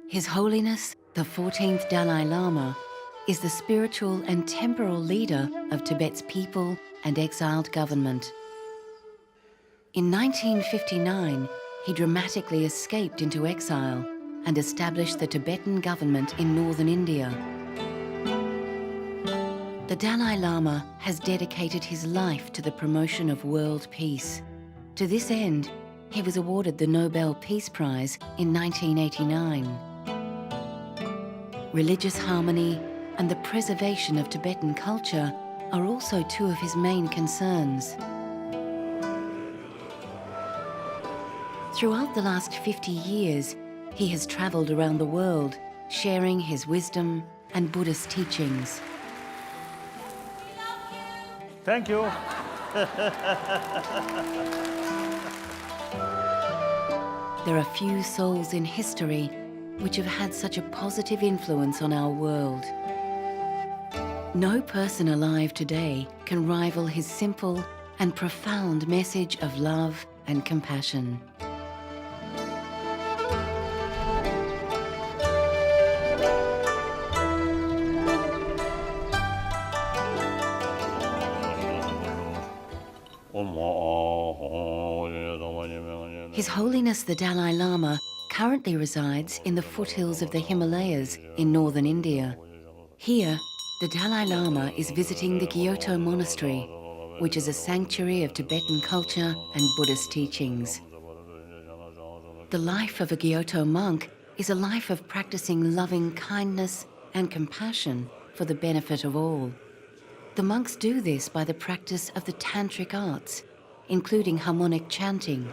His Holiness, the 14th Dalai Lama, is the spiritual and temporal leader of Tibet's people and exiled government. In 1959, he dramatically escaped into exile and established the Tibetan government in northern India. The Dalai Lama has dedicated his life to the promotion of world peace. To this end, he was awarded the Nobel Peace Prize in 1989. Religious harmony and the preservation of Tibetan culture are also two of his main concerns. Throughout the last 50 years, he has travelled around the world, sharing his wisdom and Buddhist teachings. Thank you. There are few souls in history which have had such a positive influence on our world. No person alive today can rival his simple and profound message of love and compassion. His Holiness the Dalai Lama currently resides in the foothills of the Himalayas in northern India. Here, the Dalai Lama is visiting the Gyatso monastery, which is a sanctuary of Tibetan culture and Buddhist teachings. The life of a Gyatso monk is a life of practicing loving kindness and compassion for the benefit of all. The monks do this by the practice of the tantric arts, including harmonic chanting.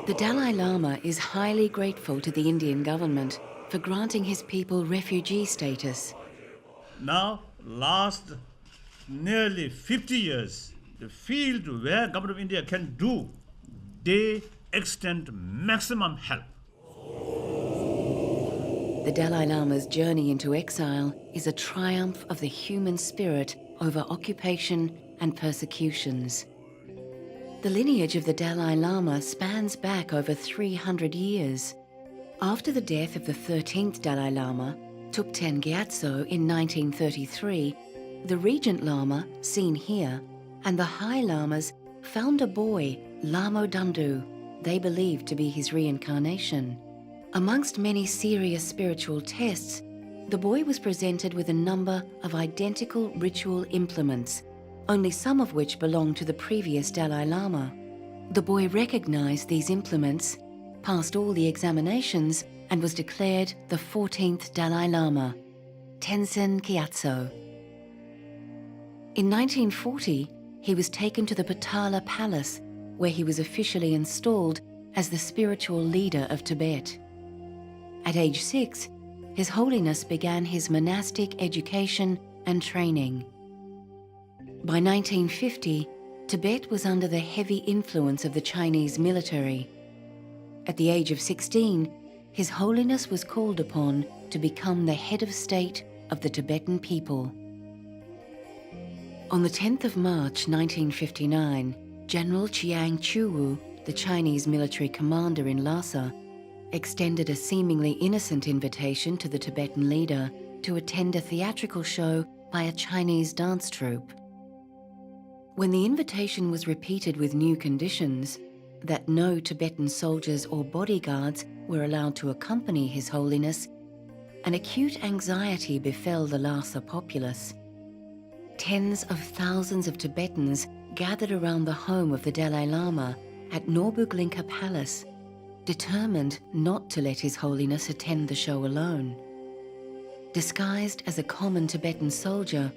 The Dalai Lama is highly grateful to the Indian government for granting his people refugee status. Now, last nearly 50 years, the field where government of India can do, they extend maximum help. The Dalai Lama's journey into exile is a triumph of the human spirit over occupation and persecutions. The lineage of the Dalai Lama spans back over 300 years. After the death of the 13th Dalai Lama, Tenzin Gyatso in 1933, the Regent Lama, seen here, and the High Lamas found a boy, Lama Damdu, they believed to be his reincarnation. Amongst many serious spiritual tests, the boy was presented with a number of identical ritual implements, only some of which belonged to the previous Dalai Lama. The boy recognized these implements, passed all the examinations, and was declared the 14th Dalai Lama, Tenzin Gyatso. In 1940, he was taken to the Potala Palace, where he was officially installed as the spiritual leader of Tibet. At age 6, His Holiness began his monastic education and training. By 1950, Tibet was under the heavy influence of the Chinese military. At the age of 16, His Holiness was called upon to become the head of state of the Tibetan people. On the 10th of March 1959, General Chiang Chu-wu, the Chinese military commander in Lhasa, extended a seemingly innocent invitation to the Tibetan leader to attend a theatrical show by a Chinese dance troupe. When the invitation was repeated with new conditions, that no Tibetan soldiers or bodyguards were allowed to accompany His Holiness, an acute anxiety befell the Lhasa populace. Tens of thousands of Tibetans gathered around the home of the Dalai Lama at Norbuglinka Palace, determined not to let His Holiness attend the show alone. Disguised as a common Tibetan soldier,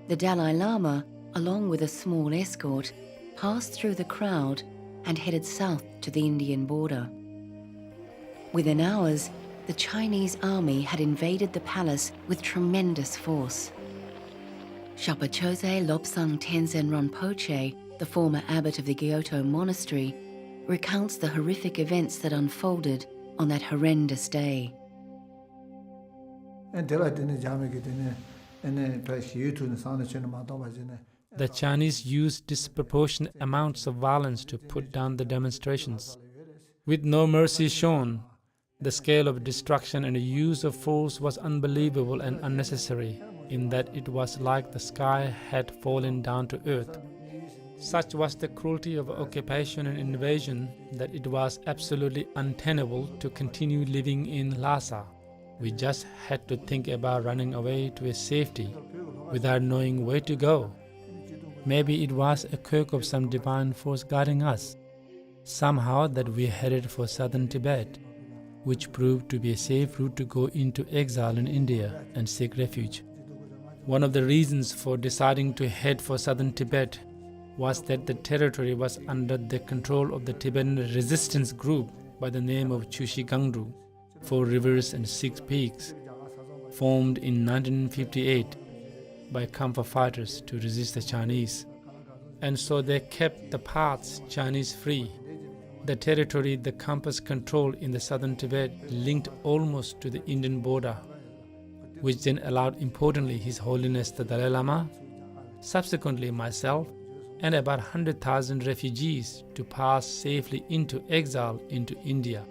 the Dalai Lama, along with a small escort, passed through the crowd and headed south to the Indian border. Within hours, the Chinese army had invaded the palace with tremendous force. Sherpa Chose Lobsang Tenzin Rinpoche, the former abbot of the Gyatso monastery, recounts the horrific events that unfolded on that horrendous day. The Chinese used disproportionate amounts of violence to put down the demonstrations. With no mercy shown, the scale of destruction and the use of force was unbelievable and unnecessary, in that it was like the sky had fallen down to earth. Such was the cruelty of occupation and invasion that it was absolutely untenable to continue living in Lhasa. We just had to think about running away to a safety without knowing where to go. Maybe it was a quirk of some divine force guiding us, somehow that we headed for southern Tibet, which proved to be a safe route to go into exile in India and seek refuge. One of the reasons for deciding to head for southern Tibet was that the territory was under the control of the Tibetan resistance group by the name of Chushi Gangdu, 4 rivers and 6 peaks, formed in 1958 by Khampa fighters to resist the Chinese. And so they kept the paths Chinese free. The territory the Khampas controlled in the southern Tibet linked almost to the Indian border, which then allowed importantly His Holiness the Dalai Lama, subsequently myself, and about 100,000 refugees to pass safely into exile into India.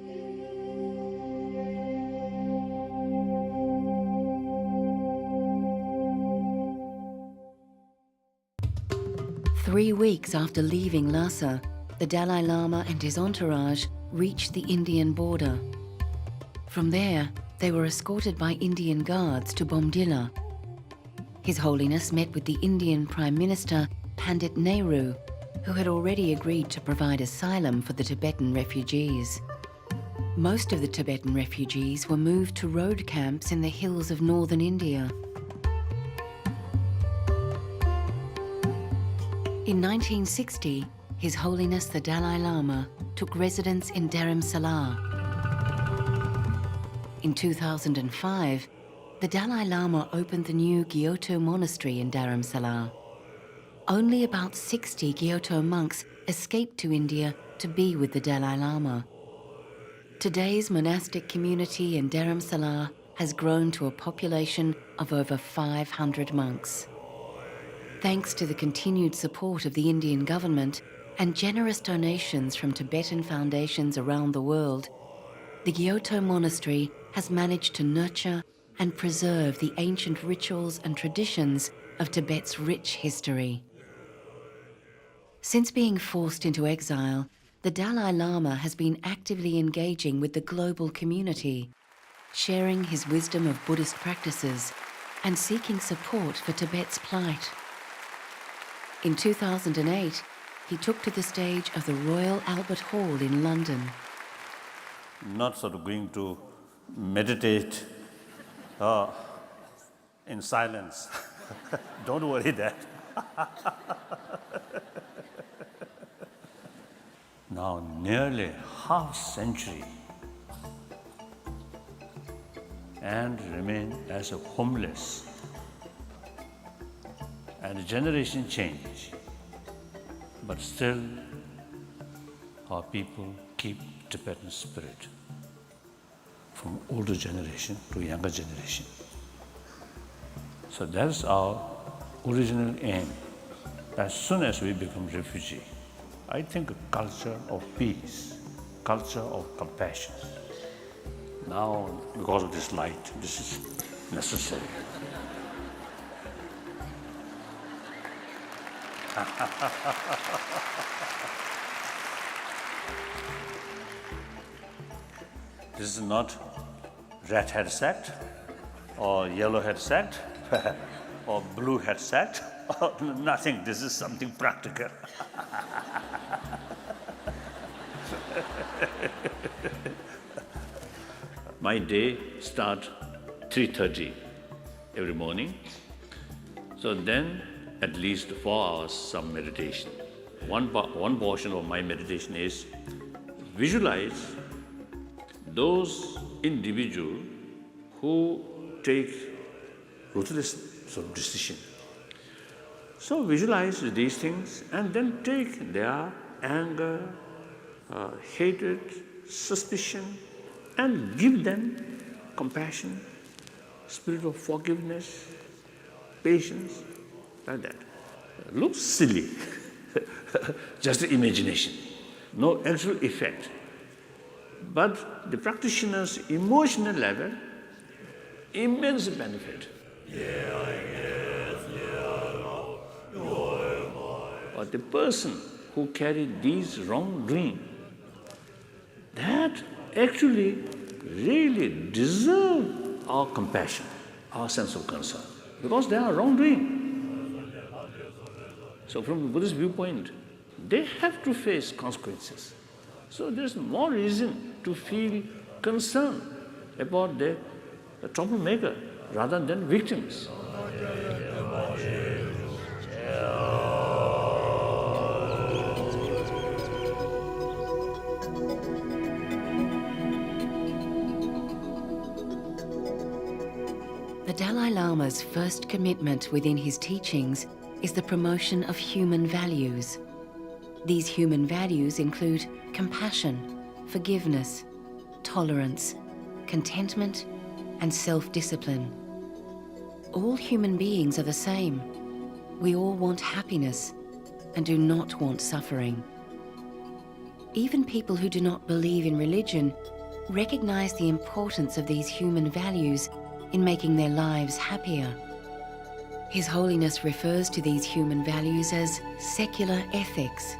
Three weeks after leaving Lhasa, the Dalai Lama and his entourage reached the Indian border. From there, they were escorted by Indian guards to Bomdila. His Holiness met with the Indian Prime Minister Pandit Nehru, who had already agreed to provide asylum for the Tibetan refugees. Most of the Tibetan refugees were moved to road camps in the hills of northern India. In 1960, His Holiness the Dalai Lama took residence in Dharamshala. In 2005, the Dalai Lama opened the new Gyatso monastery in Dharamshala. Only about 60 Gyatso monks escaped to India to be with the Dalai Lama. Today's monastic community in Dharamshala has grown to a population of over 500 monks. Thanks to the continued support of the Indian government and generous donations from Tibetan foundations around the world, the Gyatso monastery has managed to nurture and preserve the ancient rituals and traditions of Tibet's rich history. Since being forced into exile, the Dalai Lama has been actively engaging with the global community, sharing his wisdom of Buddhist practices and seeking support for Tibet's plight. In 2008, he took to the stage of the Royal Albert Hall in London. Not sort of going to meditate in silence. Don't worry that. Now nearly half century and remain as a homeless. And the generation change, but still our people keep Tibetan spirit from older generation to younger generation. So that's our original aim. As soon as we become refugee, I think a culture of peace, culture of compassion. Now, because of this light, this is necessary. This is not red head sect or yellow head sect or blue head sect or nothing. This is something practical. My day starts 3:30 every morning. So then at least 4 hours some meditation. One portion of my meditation is visualize those individuals who take ruthless sort of decision. So visualize these things and then take their anger, hatred, suspicion, and give them compassion, spirit of forgiveness, patience, like that. Looks silly, just imagination, no actual effect. But the practitioner's emotional level, immense benefit. But the person who carried these wrongdoing, that actually really deserve our compassion, our sense of concern, because they are wrongdoing. So from the Buddhist viewpoint, they have to face consequences. So there's more reason to feel concern about the troublemaker rather than victims. The Dalai Lama's first commitment within his teachings is the promotion of human values. These human values include compassion, forgiveness, tolerance, contentment, and self-discipline. All human beings are the same. We all want happiness and do not want suffering. Even people who do not believe in religion recognize the importance of these human values in making their lives happier. His Holiness refers to these human values as secular ethics.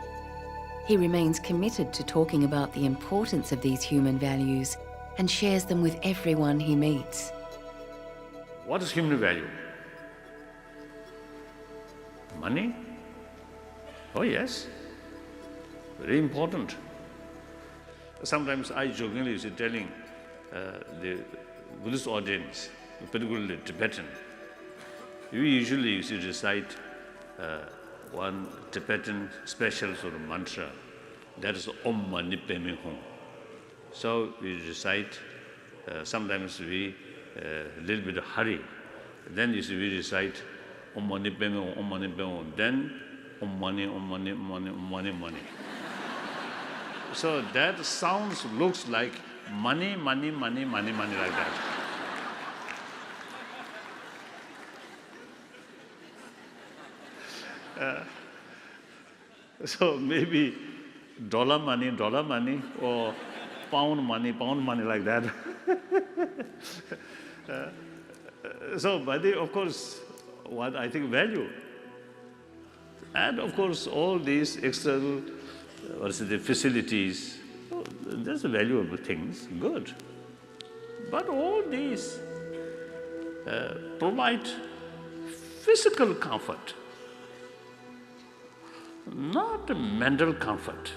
He remains committed to talking about the importance of these human values and shares them with everyone he meets. What is human value? Money? Oh yes, very important. Sometimes I jokingly used to telling the Buddhist audience, particularly Tibetan, we usually used to recite one Tibetan special sort of mantra, that is Om Mani Padme Hum. So we recite, sometimes we a little bit of hurry, then we recite Om Mani Padme Hum, Om Mani Padme Hum, then Om Mani, Om Mani, Om Mani, Om Mani, Mani. So that sounds, looks like money, money, money, money, money, like that. So maybe dollar money, or pound money, like that. But of course, what I think value. And of course, all these external the facilities, there's valuable things, good. But all these provide physical comfort, not mental comfort.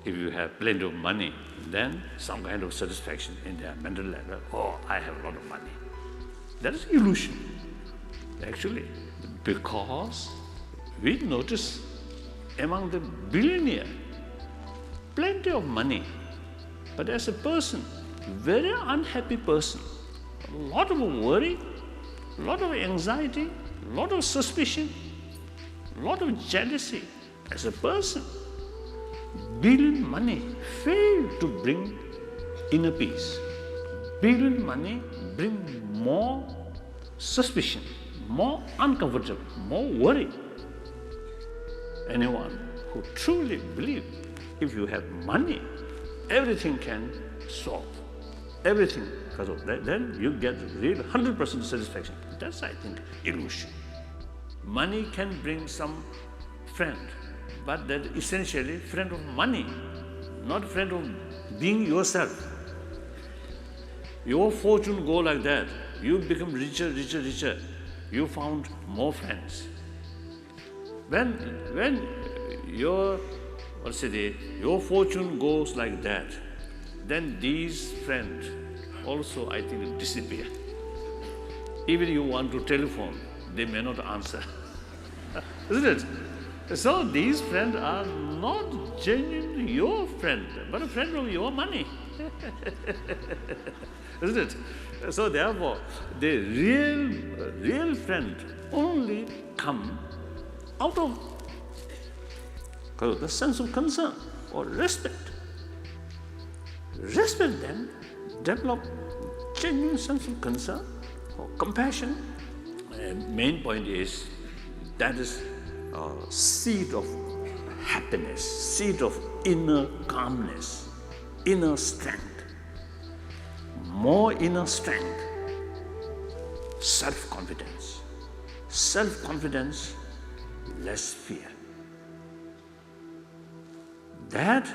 If you have plenty of money, then some kind of satisfaction in their mental level. Oh, I have a lot of money. That is illusion, actually, because we notice among the billionaire, plenty of money, but as a person, very unhappy person, a lot of worry, a lot of anxiety, a lot of suspicion, a lot of jealousy. As a person, billion money failed to bring inner peace. Billion money bring more suspicion, more uncomfortable, more worry. Anyone who truly believes if you have money, everything can solve. Everything, because of that, then you get real 100% satisfaction. That's, I think, illusion. Money can bring some friend, but that essentially friend of money, not friend of being yourself. Your fortune go like that. You become richer, richer, richer. You found more friends. When your fortune goes like that, then these friends also, I think, will disappear. Even you want to telephone, they may not answer. Isn't it? So these friends are not genuinely your friend, but a friend of your money. Isn't it? So therefore, the real friend only come out of the sense of concern or respect. Respect them, develop genuine sense of concern or compassion. Main point is that is a seed of happiness, seed of inner calmness, inner strength. More inner strength, self-confidence. Self-confidence, less fear. That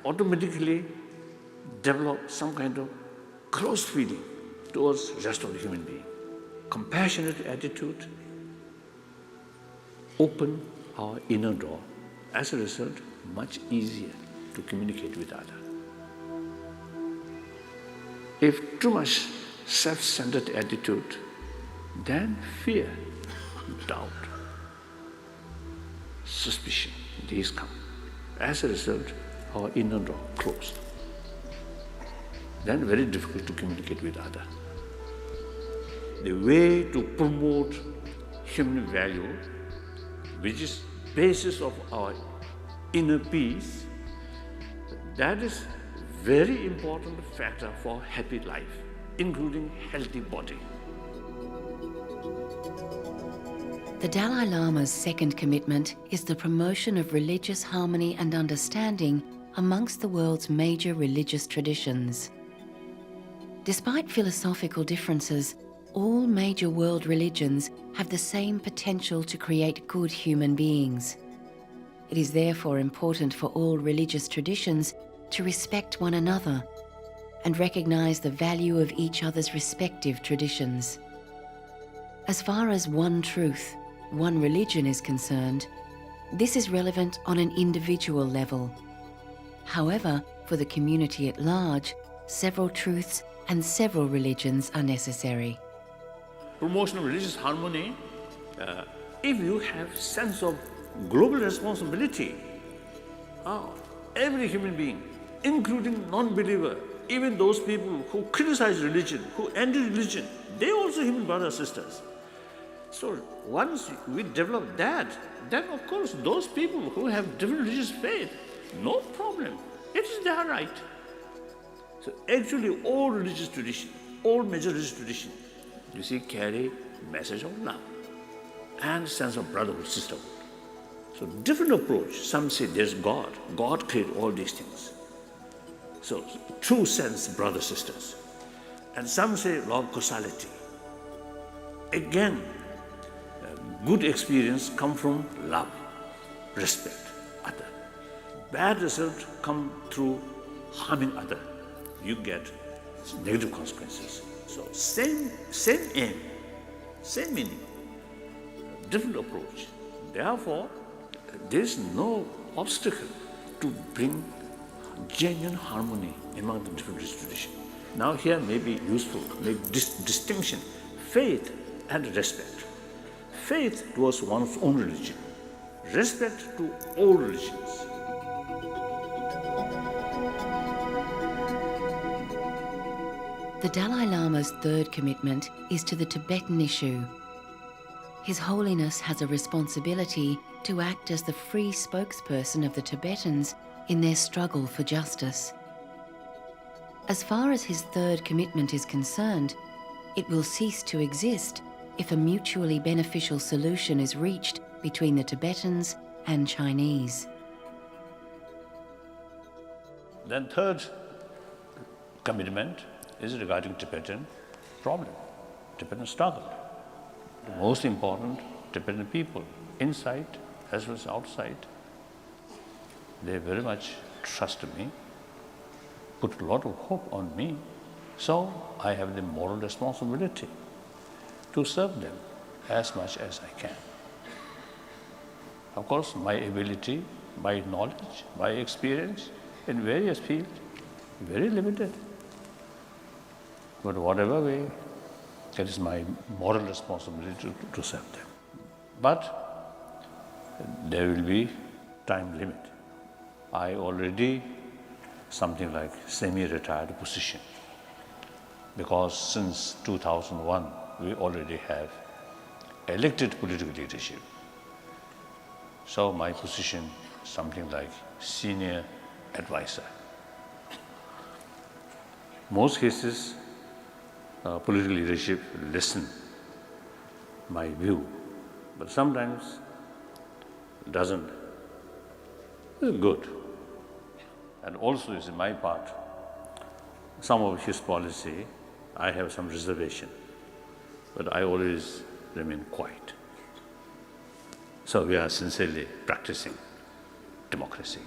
automatically develops some kind of close feeling towards the rest of the human being. Compassionate attitude open our inner door. As a result, much easier to communicate with others. If too much self-centered attitude, then fear, doubt, suspicion, these come. As a result, our inner door closed. Then very difficult to communicate with others. The way to promote human value, which is basis of our inner peace, that is very important factor for happy life, including healthy body. The Dalai Lama's second commitment is the promotion of religious harmony and understanding amongst the world's major religious traditions. Despite philosophical differences, all major world religions have the same potential to create good human beings. It is therefore important for all religious traditions to respect one another and recognize the value of each other's respective traditions. As far as one truth, one religion is concerned, this is relevant on an individual level. However, for the community at large, several truths and several religions are necessary. Promotion of religious harmony, if you have sense of global responsibility, every human being, including non-believer, even those people who criticize religion, who anti-religion, they also human brothers and sisters. So once we develop that, then of course those people who have different religious faith, no problem. It is their right. So actually all religious tradition, all major religious tradition, you see, carry message of love and sense of brotherhood, sisterhood. So different approach. Some say there's God. God created all these things. So true sense, brothers, sisters. And some say love causality. Again, good experience come from love, respect other. Bad result come through harming other. You get negative consequences. So same aim, same meaning, different approach. Therefore, there is no obstacle to bring genuine harmony among the different religious traditions. Now here may be useful, make distinction, faith and respect. Faith towards one's own religion, respect to all religions. The Dalai Lama's third commitment is to the Tibetan issue. His Holiness has a responsibility to act as the free spokesperson of the Tibetans in their struggle for justice. As far as his third commitment is concerned, it will cease to exist if a mutually beneficial solution is reached between the Tibetans and Chinese. Then third commitment is regarding Tibetan problem, Tibetan struggle. The most important, Tibetan people, inside as well as outside, they very much trust me, put a lot of hope on me, so I have the moral responsibility to serve them as much as I can. Of course, my ability, my knowledge, my experience in various fields, very limited. But whatever way, it is my moral responsibility to serve them. But there will be time limit. I already something like semi-retired position, because since 2001 we already have elected political leadership. So my position something like senior advisor. Most cases, political leadership listen my view, but sometimes it doesn't. It's good. And also, is my part, some of his policy, I have some reservation, but I always remain quiet. So we are sincerely practicing democracy.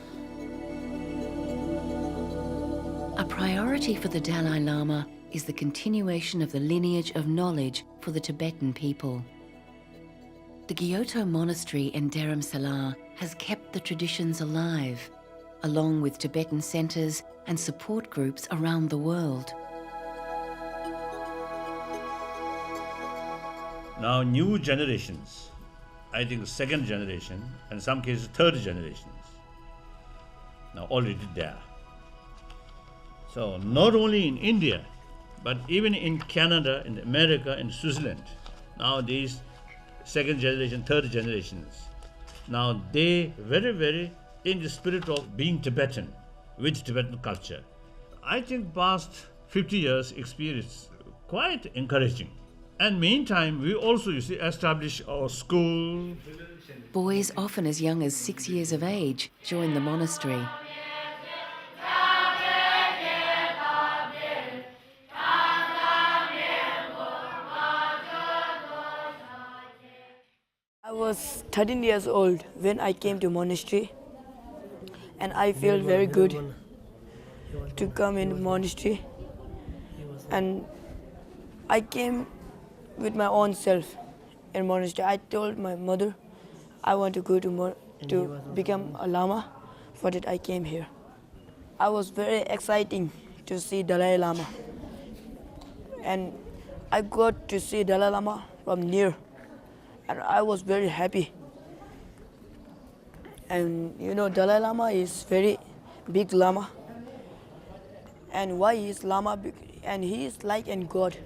A priority for the Dalai Lama is the continuation of the lineage of knowledge for the Tibetan people. The Gyatso monastery in Dharamshala has kept the traditions alive, along with Tibetan centers and support groups around the world. Now new generations, I think second generation, and some cases third generations, now already there. So not only in India, but even in Canada, in America, in Switzerland, now these second generation, third generations, now they very in the spirit of being Tibetan, with Tibetan culture. I think past 50 years experience quite encouraging. And meantime, we also, establish our school. Boys often as young as 6 years of age join the monastery. I was 13 years old when I came to monastery, and I feel very good to come in monastery. And I came with my own self in monastery. I told my mother I want to go to become a Lama. For that I came here. I was very exciting to see Dalai Lama, and I got to see Dalai Lama from near, and I was very happy. And Dalai Lama is very big Lama, and why he is Lama? And he is like in God.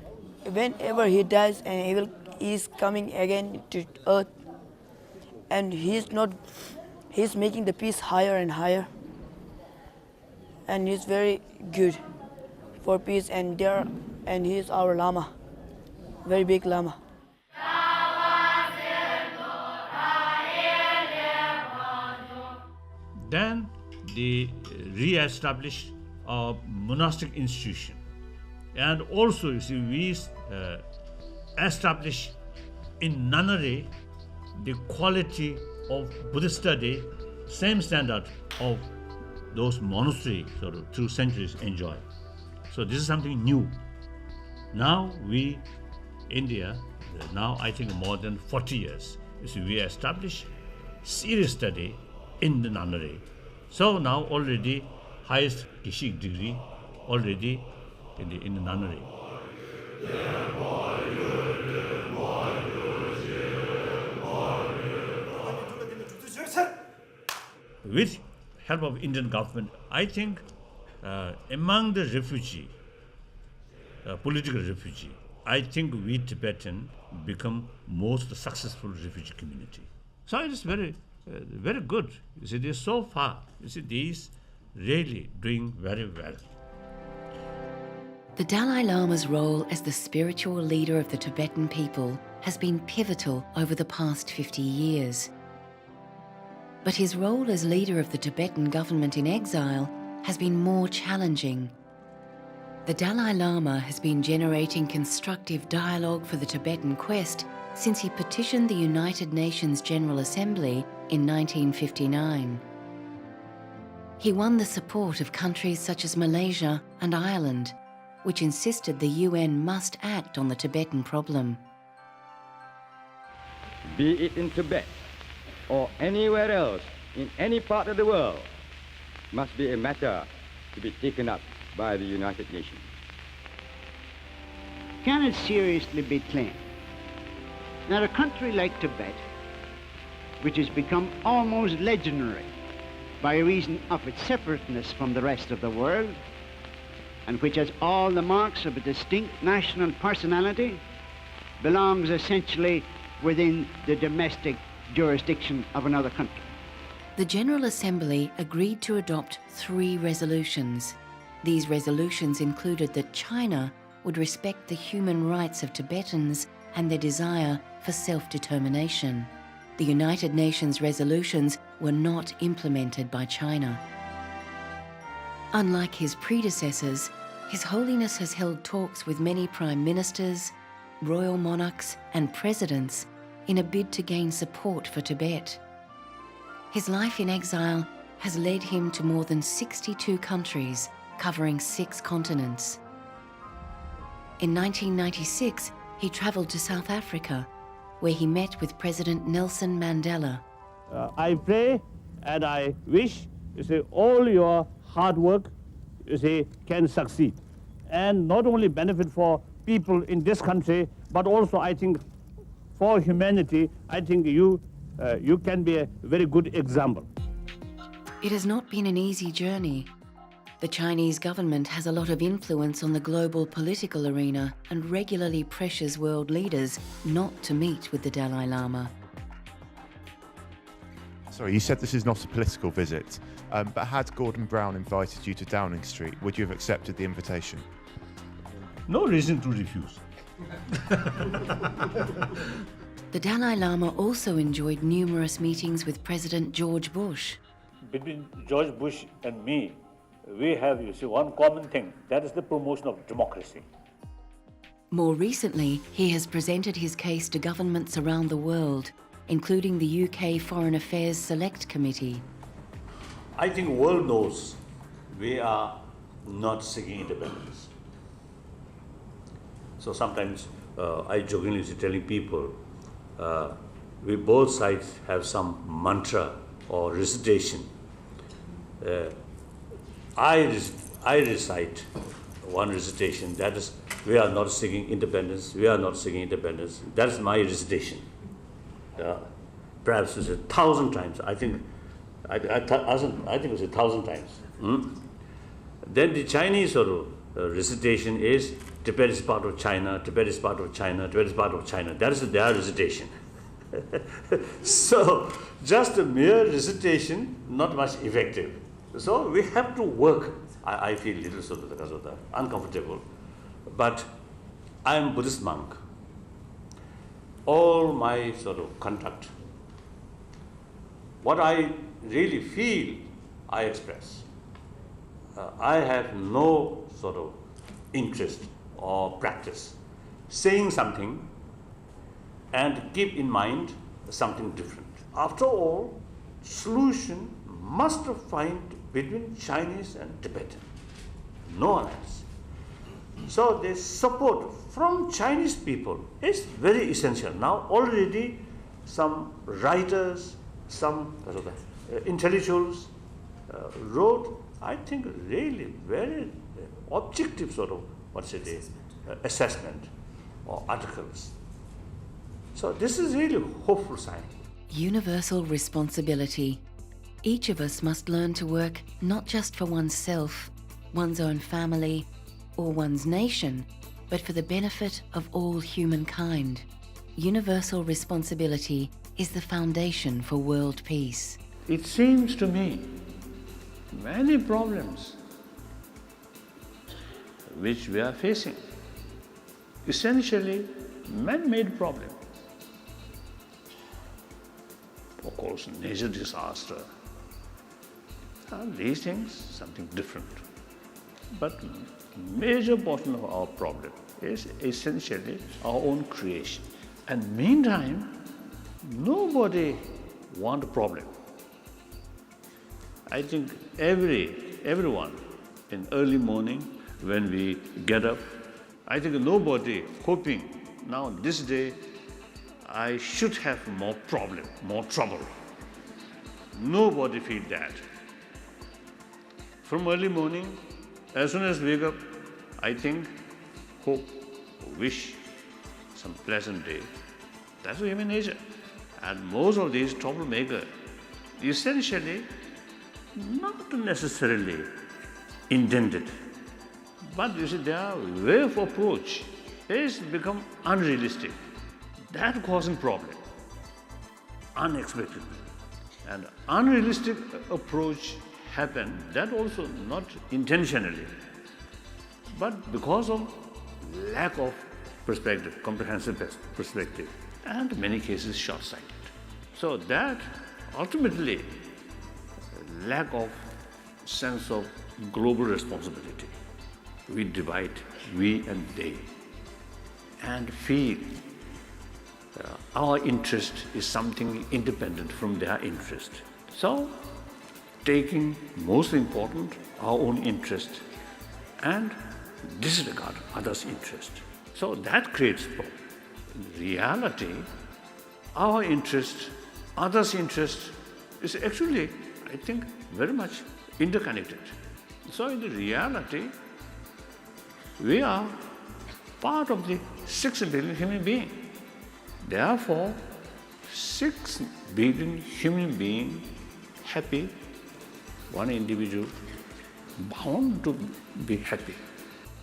Whenever he dies, and he is coming again to earth, and he's making the peace higher and higher, and he's very good for peace, and he is our Lama, very big Lama. Then they re-established a monastic institution. And also, we established in nunnery the quality of Buddhist study, same standard of those monasteries sort of through centuries enjoy. So this is something new. Now India, now I think more than 40 years, we establish serious study in the nunnery. So now already highest Geshe degree already in the nunnery. With help of Indian government, I think among the refugee, political refugee, I think we Tibetan become most successful refugee community. So it is very good. They so far, these really doing very well. The Dalai Lama's role as the spiritual leader of the Tibetan people has been pivotal over the past 50 years. But his role as leader of the Tibetan government in exile has been more challenging. The Dalai Lama has been generating constructive dialogue for the Tibetan quest since he petitioned the United Nations General Assembly in 1959. He won the support of countries such as Malaysia and Ireland, which insisted the UN must act on the Tibetan problem. Be it in Tibet or anywhere else in any part of the world, must be a matter to be taken up by the United Nations. Can it seriously be claimed that a country like Tibet, which has become almost legendary by reason of its separateness from the rest of the world, and which has all the marks of a distinct national personality, belongs essentially within the domestic jurisdiction of another country? The General Assembly agreed to adopt 3 resolutions. These resolutions included that China would respect the human rights of Tibetans and their desire for self-determination. The United Nations resolutions were not implemented by China. Unlike his predecessors, His Holiness has held talks with many prime ministers, royal monarchs and presidents in a bid to gain support for Tibet. His life in exile has led him to more than 62 countries, covering 6 continents. In 1996, he travelled to South Africa, where he met with President Nelson Mandela. I pray and I wish, all your hard work, can succeed. And not only benefit for people in this country, but also, I think, for humanity, I think you can be a very good example. It has not been an easy journey. The Chinese government has a lot of influence on the global political arena and regularly pressures world leaders not to meet with the Dalai Lama. Sorry, you said this is not a political visit, but had Gordon Brown invited you to Downing Street, would you have accepted the invitation? No reason to refuse. The Dalai Lama also enjoyed numerous meetings with President George Bush. Between George Bush and me, we have, one common thing, that is the promotion of democracy. More recently, he has presented his case to governments around the world, including the UK Foreign Affairs Select Committee. I think the world knows we are not seeking independence. So sometimes I jokingly telling people, we both sides have some mantra or recitation. I recite one recitation, that is, we are not seeking independence, we are not seeking independence. That is my recitation. Perhaps it's 1,000 times. I think it's 1,000 times. Then the Chinese recitation is Tibet is part of China, Tibet is part of China, Tibet is part of China. That is their recitation. So just a mere recitation, not much effective. So we have to work. I feel a little uncomfortable. But I am Buddhist monk. All my conduct, what I really feel, I express. I have no interest or practice saying something and keep in mind something different. After all, solution must find between Chinese and Tibetan, no one else. So the support from Chinese people is very essential. Now already some writers, some intellectuals wrote, I think, really very objective assessment or articles. So this is really a hopeful sign. Universal responsibility. Each of us must learn to work not just for oneself, one's own family, or one's nation, but for the benefit of all humankind. Universal responsibility is the foundation for world peace. It seems to me many problems which we are facing, essentially man-made problem. Of course, nature disaster. These things, something different. But major portion of our problem is essentially our own creation. And meantime, nobody wants a problem. I think everyone in early morning when we get up, I think nobody hoping now this day I should have more problem, more trouble. Nobody feel that. From early morning, as soon as we wake up, I think, hope, wish some pleasant day. That's human nature. And most of these troublemakers, essentially, not necessarily intended, but you see, their way of approach is become unrealistic. That causing problem, unexpected. And unrealistic approach happen, that also not intentionally, But because of lack of perspective, comprehensive perspective, and in many cases short-sighted. So that ultimately lack of sense of global responsibility. We divide we and they and feel our interest is something independent from their interest. So taking most important our own interest and disregard others' interest. So that creates problem. In reality, our interest, others' interest is actually, I think, very much interconnected. So in the reality, we are part of the 6 billion human beings. Therefore, 6 billion human beings happy, one individual bound to be happy.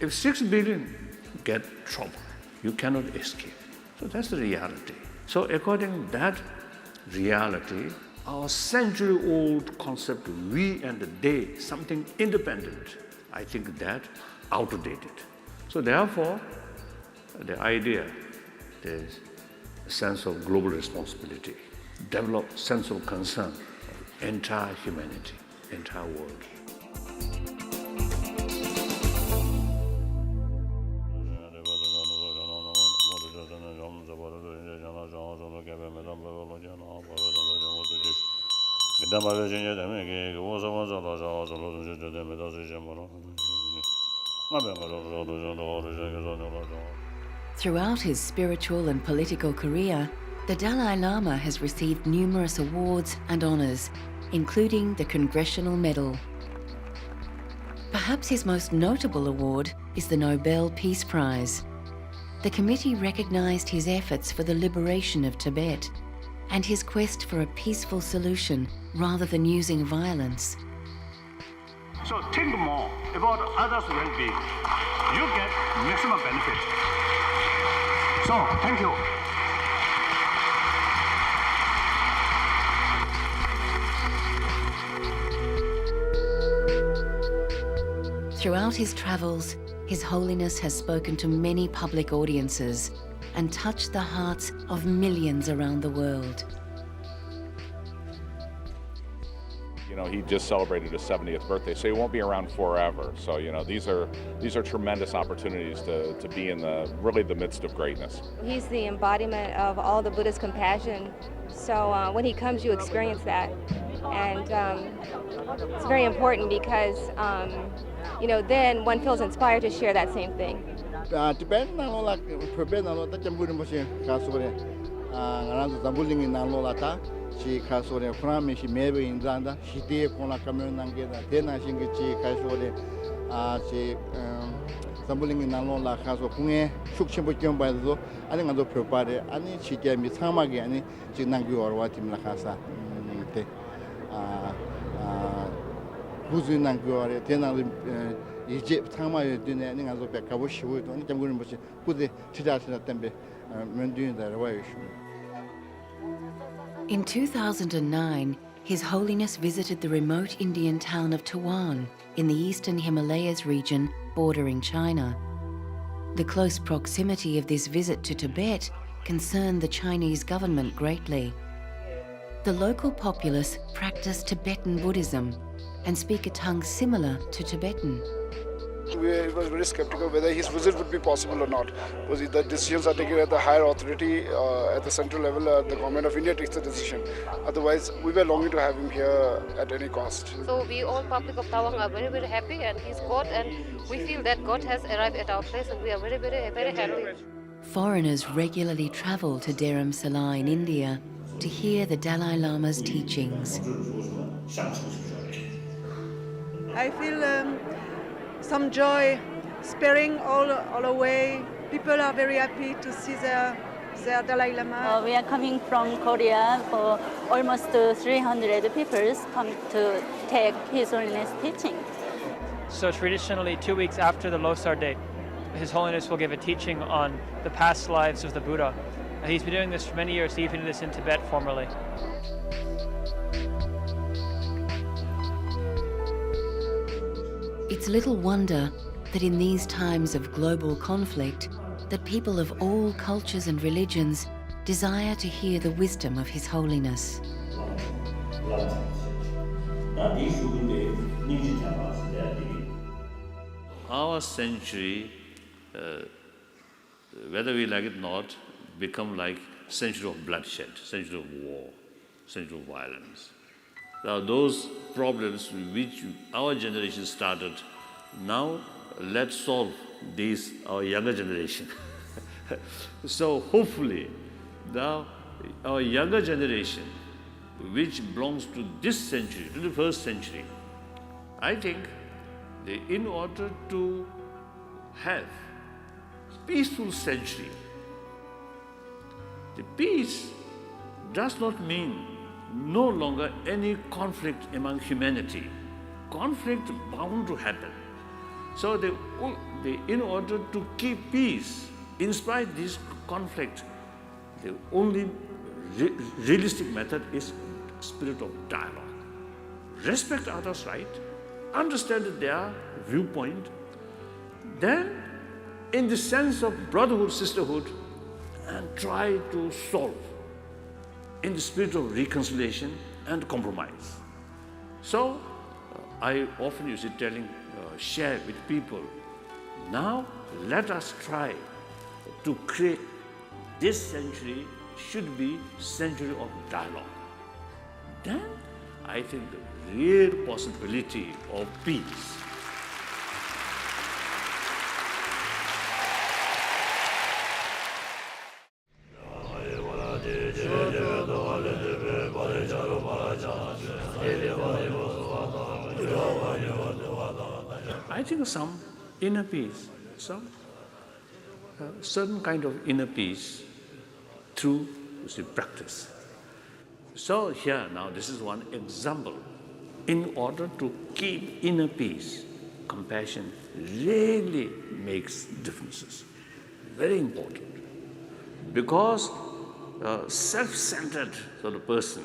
If 6 billion get trouble, you cannot escape. So that's the reality. So according to that reality, our century-old concept of we and they, something independent, I think that outdated. So therefore, the idea is a sense of global responsibility, develop sense of concern of entire humanity, entire world. Throughout his spiritual and political career, the Dalai Lama has received numerous awards and honors, including the Congressional Medal. Perhaps his most notable award is the Nobel Peace Prize. The committee recognized his efforts for the liberation of Tibet and his quest for a peaceful solution rather than using violence. So think more about others' well-being. You get maximum benefit. So, thank you. Throughout his travels, His Holiness has spoken to many public audiences and touched the hearts of millions around the world. You know, he just celebrated his 70th birthday, so he won't be around forever. So, you know, these are tremendous opportunities to be in the midst of greatness. He's the embodiment of all the Buddha's compassion. So when he comes, you experience that. And it's very important because, you know, then one feels inspired to share that same thing. Tibet nalola Tibet nalola ta chamburi moshi kasore ngana zambulingi nalola ta chi kasore frame shi mebe inzanda shite kona kamyon nangeda tena shingi chi kasore chi zambulingi nalola kaso kunge shukchimbo kyombazo ani ngado prepare ani chike mi samage ani chi nangyu orwa timla khasa te buzu nangyu ore tena 이제 상마에 되네 내가 좀 가고 싶어도 아니 잠그는 것이 부대 지자체나 때문에 면도인다 와요. In 2009, His Holiness visited the remote Indian town of Tawan in the eastern Himalayas region bordering China. The close proximity of this visit to Tibet concerned the Chinese government greatly. The local populace practice Tibetan Buddhism and speak a tongue similar to Tibetan. We were very skeptical whether his visit would be possible or not, because the decisions are taken at the higher authority, at the central level. The government of India takes the decision. Otherwise, we were longing to have him here at any cost. So we all public of Tawang are very, very happy, and he's God, and we feel that God has arrived at our place, and we are very, very, very happy. Foreigners regularly travel to Dharamshala in India to hear the Dalai Lama's teachings. I feel some joy, sparing all away. People are very happy to see their Dalai Lama. We are coming from Korea for almost 300 people come to take His Holiness teaching. So traditionally, 2 weeks after the Losar date, His Holiness will give a teaching on the past lives of the Buddha. And he's been doing this for many years, even this in Tibet formerly. It's little wonder that in these times of global conflict, that people of all cultures and religions desire to hear the wisdom of His Holiness. Our century, whether we like it or not, become like century of bloodshed, century of war, century of violence. Now those problems which our generation started, now let's solve these, our younger generation. So hopefully, now our younger generation, which belongs to this century, 21st century, I think in order to have peaceful century, the peace does not mean no longer any conflict among humanity. Conflict bound to happen. So in order to keep peace, in spite of this conflict, the only realistic method is spirit of dialogue. Respect others' right, understand their viewpoint, then in the sense of brotherhood, sisterhood, and try to solve in the spirit of reconciliation and compromise. So I often use it share with people, now let us try to create this century should be century of dialogue. Then I think the real possibility of peace. I think some inner peace, some certain kind of inner peace through practice. So here now this is one example. In order to keep inner peace, compassion really makes differences. Very important. Because self-centered sort of person,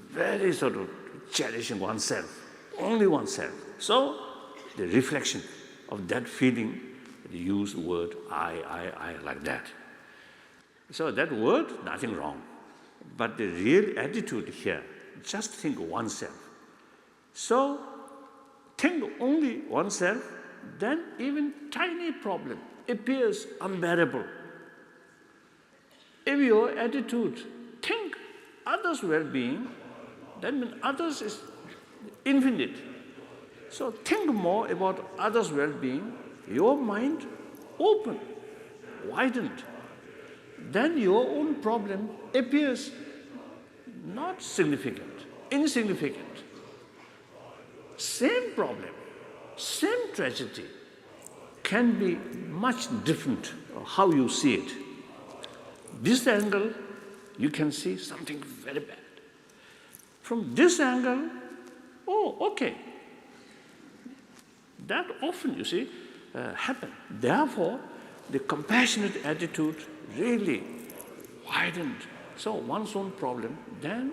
very sort of cherishing oneself, only oneself. So the reflection of that feeling, they use the word I like that. So that word, nothing wrong. But the real attitude here, just think oneself. So think only oneself, then even tiny problem appears unbearable. If your attitude, think others' well-being, that means others is infinite. So think more about others' well-being, your mind open, widened. Then your own problem appears not significant, insignificant. Same problem, same tragedy can be much different how you see it. This angle, you can see something very bad. From this angle, oh, okay. That often, you see, happen. Therefore, the compassionate attitude really widened. So one's own problem, then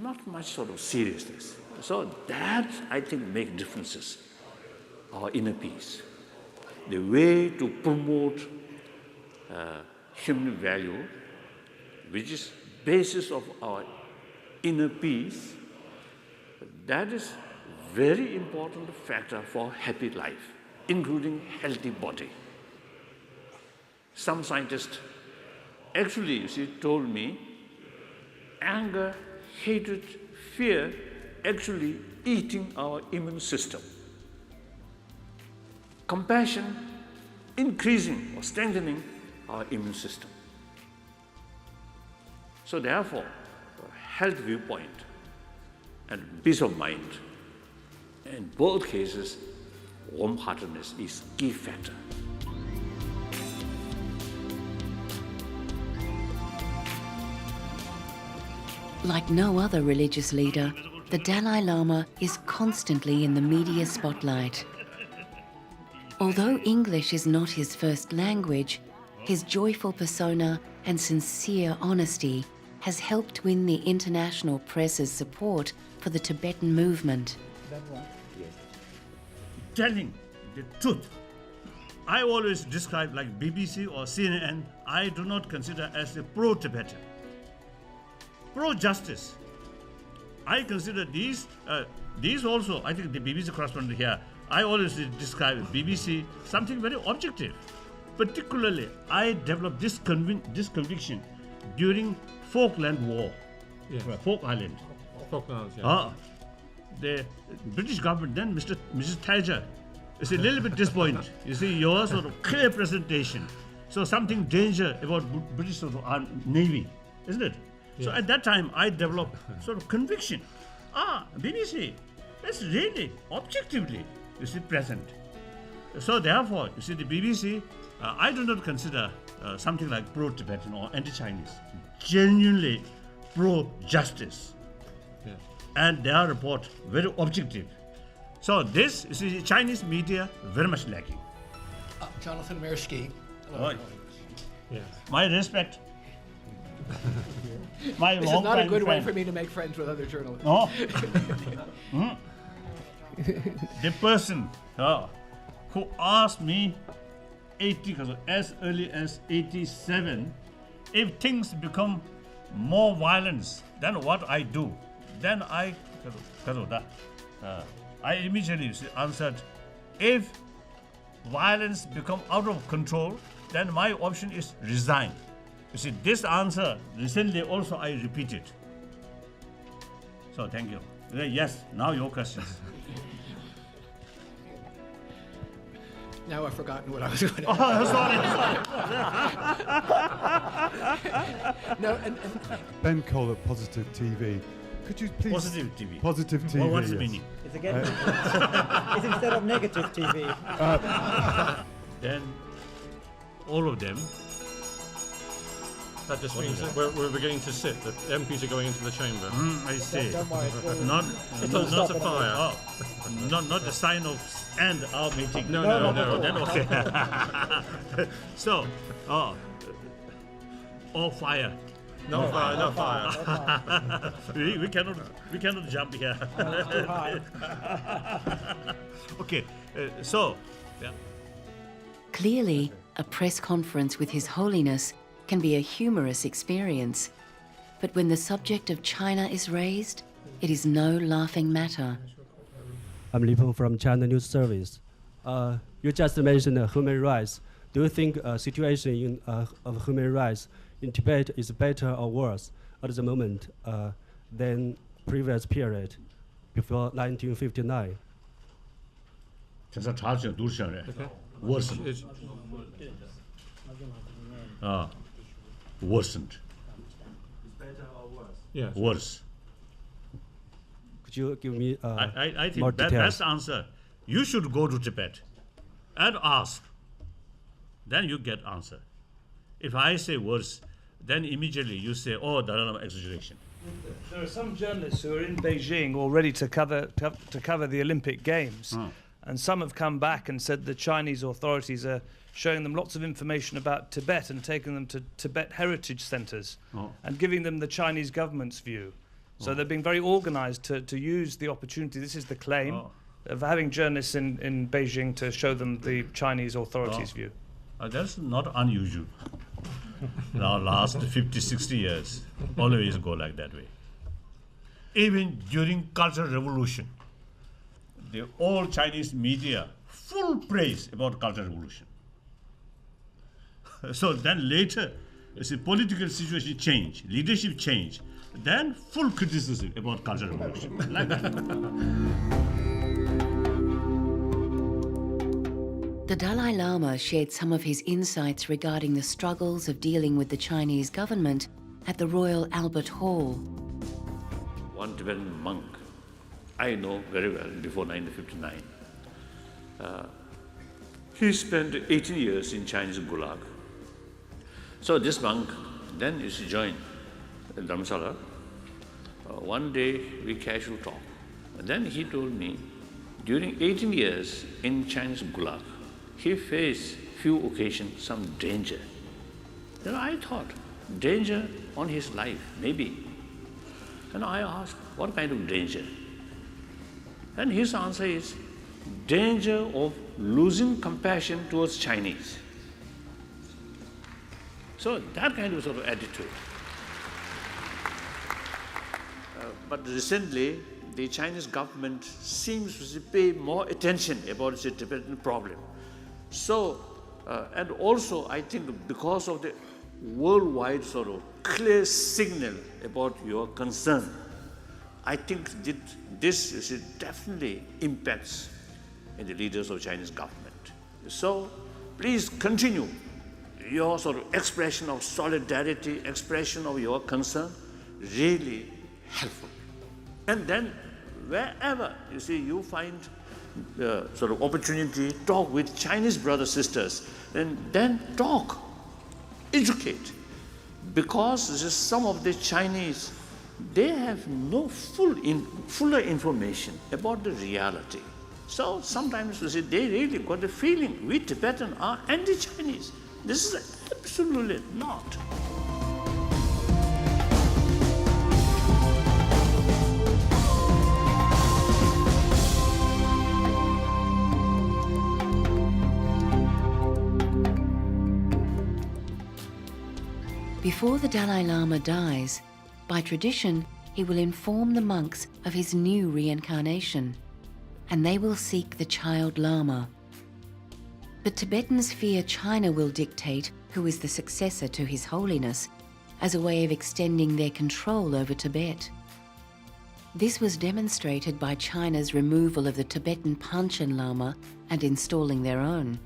not much sort of seriousness. So that, I think, makes differences, our inner peace. The way to promote human value, which is basis of our inner peace, that is very important factor for happy life, including healthy body. Some scientists actually, you see, told me, anger, hatred, fear, actually eating our immune system. Compassion, increasing or strengthening our immune system. So therefore, health viewpoint and peace of mind, in both cases, warm-heartedness is key factor. Like no other religious leader, the Dalai Lama is constantly in the media spotlight. Although English is not his first language, his joyful persona and sincere honesty has helped win the international press's support for the Tibetan movement. Telling Okay, truth. I always describe like BBC or CNN, I do not consider as a pro-Tibetan. Pro-justice. I consider these also, I think the BBC correspondent here, I always describe BBC something very objective. Particularly, I developed this conviction during Falkland War, Falk Island. Falklands, yeah. The British government, then Mrs. Thatcher, is a little bit disappointed. You see, your sort of clear presentation. So something danger about British sort of Navy, isn't it? Yeah. So at that time, I developed sort of conviction. BBC, that's really objectively, you see, present. So therefore, you see, the BBC, I do not consider something like pro-Tibetan or anti-Chinese. Genuinely pro-justice. Yeah. And their report very objective. So this, you see, Chinese media very much lacking. Jonathan Mersky. Right. Yes. My respect. My this is not a good way for me to make friends with other journalists. No. The person who asked me as early as 87, if things become more violence than what I do, then I immediately answered, if violence become out of control, then my option is resign. You see, this answer recently also I repeated. So thank you. Yes, now your questions. Now I've forgotten what I was going to sorry. No, Ben Cole at Positive TV. Could you please... Positive TV. Positive TV, well, what's the yes. meaning? It's again. It's instead of negative TV. Then all of them. That just means that we're beginning to sit, that MPs are going into the chamber. I see. Don't worry. Not a fire. Not the sign of end our meeting. No. Then okay. So, all fire. No fire. we cannot jump here. Too high. Okay. So, yeah. Clearly, a press conference with His Holiness can be a humorous experience. But when the subject of China is raised, it is no laughing matter. I'm Li Peng from China News Service. You just mentioned human rights. Do you think situation of human rights in Tibet is better or worse at the moment than previous period before 1959? Worsened. Worsened. It's better or worse? Yes. Worse. Could you give me I more think that details? best answer, you should go to Tibet and ask. Then you get answer. If I say worse, then immediately you say, oh, Dalai Lama exaggeration. There are some journalists who are in Beijing already to cover the Olympic Games. And some have come back and said the Chinese authorities are showing them lots of information about Tibet and taking them to Tibet heritage centers and giving them the Chinese government's view. So they're being very organized to use the opportunity, this is the claim, of having journalists in Beijing to show them the Chinese authorities' view. That's not unusual. Now, last 50, 60 years, always go like that way. Even during Cultural Revolution, the all Chinese media full praise about Cultural Revolution. So then later, you see, political situation change, leadership change, then full criticism about Cultural Revolution, like that. The Dalai Lama shared some of his insights regarding the struggles of dealing with the Chinese government at the Royal Albert Hall. One Tibetan monk I know very well before 1959. He spent 18 years in Chinese Gulag. So this monk then used to join Dharamshala. One day we casual talk. And then he told me, during 18 years in Chinese Gulag, he faced few occasions some danger. Then I thought, danger on his life, maybe. And I asked, what kind of danger? And his answer is, danger of losing compassion towards Chinese. So that kind of sort of attitude. But recently, the Chinese government seems to pay more attention about the Tibetan problem. So, and also I think because of the worldwide sort of clear signal about your concern, I think that this definitely impacts in the leaders of Chinese government. So please continue your sort of expression of solidarity, expression of your concern, really helpful. And then wherever you find sort of opportunity, talk with Chinese brothers, sisters, then talk, educate. Because some of the Chinese, they have no fuller information about the reality. So sometimes they really got the feeling we Tibetans are anti-Chinese. This is absolutely not. Before the Dalai Lama dies, by tradition, he will inform the monks of his new reincarnation, and they will seek the child Lama. But Tibetans fear China will dictate who is the successor to His Holiness as a way of extending their control over Tibet. This was demonstrated by China's removal of the Tibetan Panchen Lama and installing their own.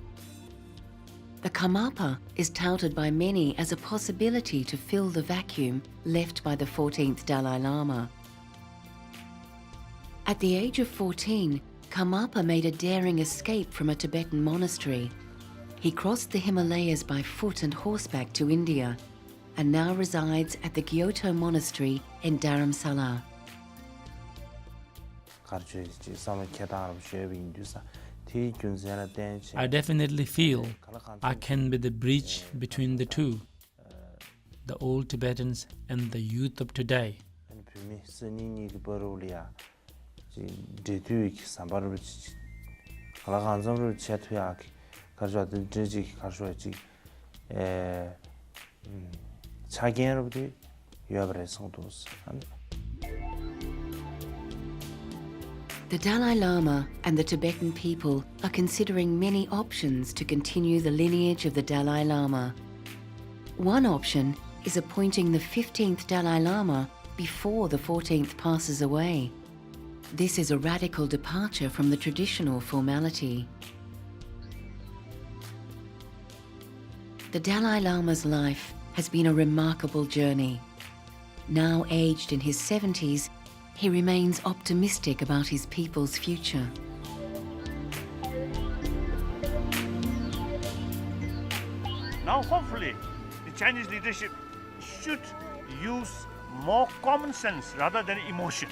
The Karmapa is touted by many as a possibility to fill the vacuum left by the 14th Dalai Lama. At the age of 14, Karmapa made a daring escape from a Tibetan monastery. He crossed the Himalayas by foot and horseback to India and now resides at the Gyatso Monastery in Dharamshala. I definitely feel I can be the bridge between the two, the old Tibetans and the youth of today. The Dalai Lama and the Tibetan people are considering many options to continue the lineage of the Dalai Lama. One option is appointing the 15th Dalai Lama before the 14th passes away. This is a radical departure from the traditional formality. The Dalai Lama's life has been a remarkable journey. Now aged in his 70s, he remains optimistic about his people's future. Now hopefully the Chinese leadership should use more common sense rather than emotion.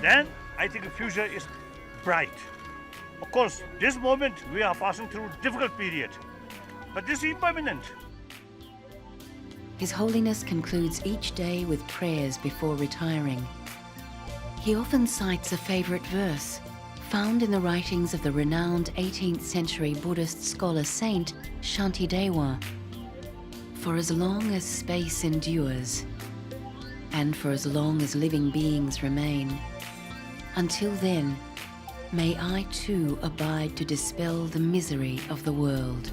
Then I think the future is bright. Of course, this moment we are passing through a difficult period, but this is impermanent. His Holiness concludes each day with prayers before retiring. He often cites a favorite verse found in the writings of the renowned 18th century Buddhist scholar saint Shantidewa. For as long as space endures, and for as long as living beings remain, until then, may I too abide to dispel the misery of the world.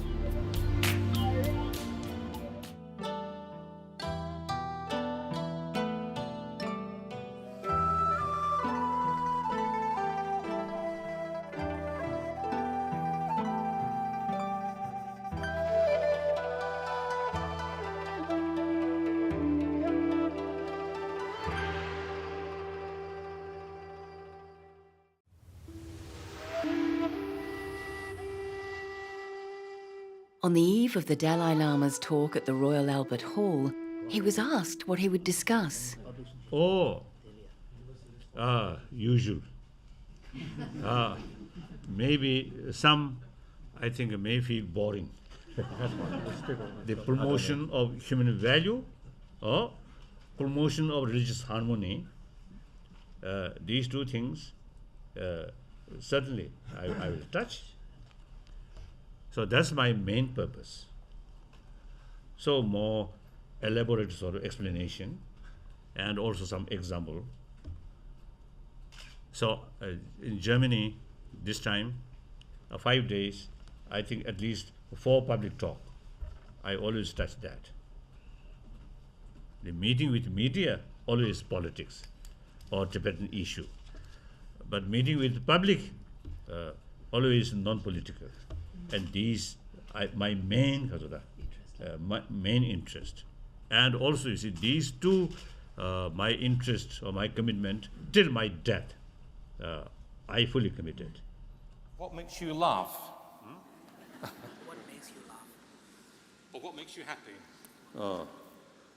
On the eve of the Dalai Lama's talk at the Royal Albert Hall, he was asked what he would discuss. Usual. Maybe some, I think, may feel boring. The promotion of human value or promotion of religious harmony, these two things, certainly I will touch. So that's my main purpose. So more elaborate sort of explanation and also some example. So in Germany, this time, 5 days, I think at least 4 public talk. I always touch that. The meeting with media, always politics or Tibetan issue. But meeting with the public, always non-political. And these are my main interest. And also, you see, these two, my interest or my commitment till my death, I fully committed. What makes you laugh? What makes you laugh? Or what makes you happy?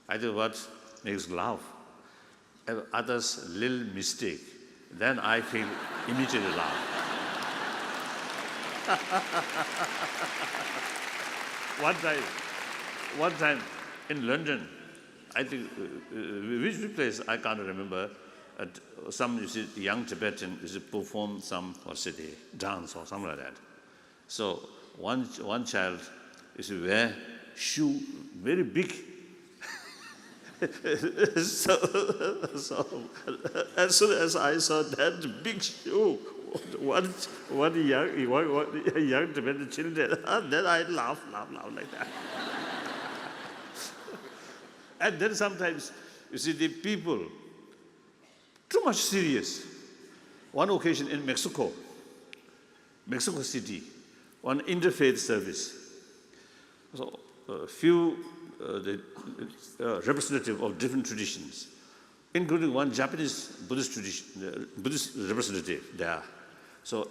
I think what makes laugh. If others little mistake, then I feel immediately laugh. One time in London, I think which place I can't remember. Some you see young Tibetan perform some dance or something like that. So one child wear shoe very big. so as soon as I saw that big shoe, one young Tibetan children, then I laugh like that. And then sometimes you see the people too much serious. One occasion in Mexico City, one interfaith service. So a few representative of different traditions, including one Japanese Buddhist representative there. So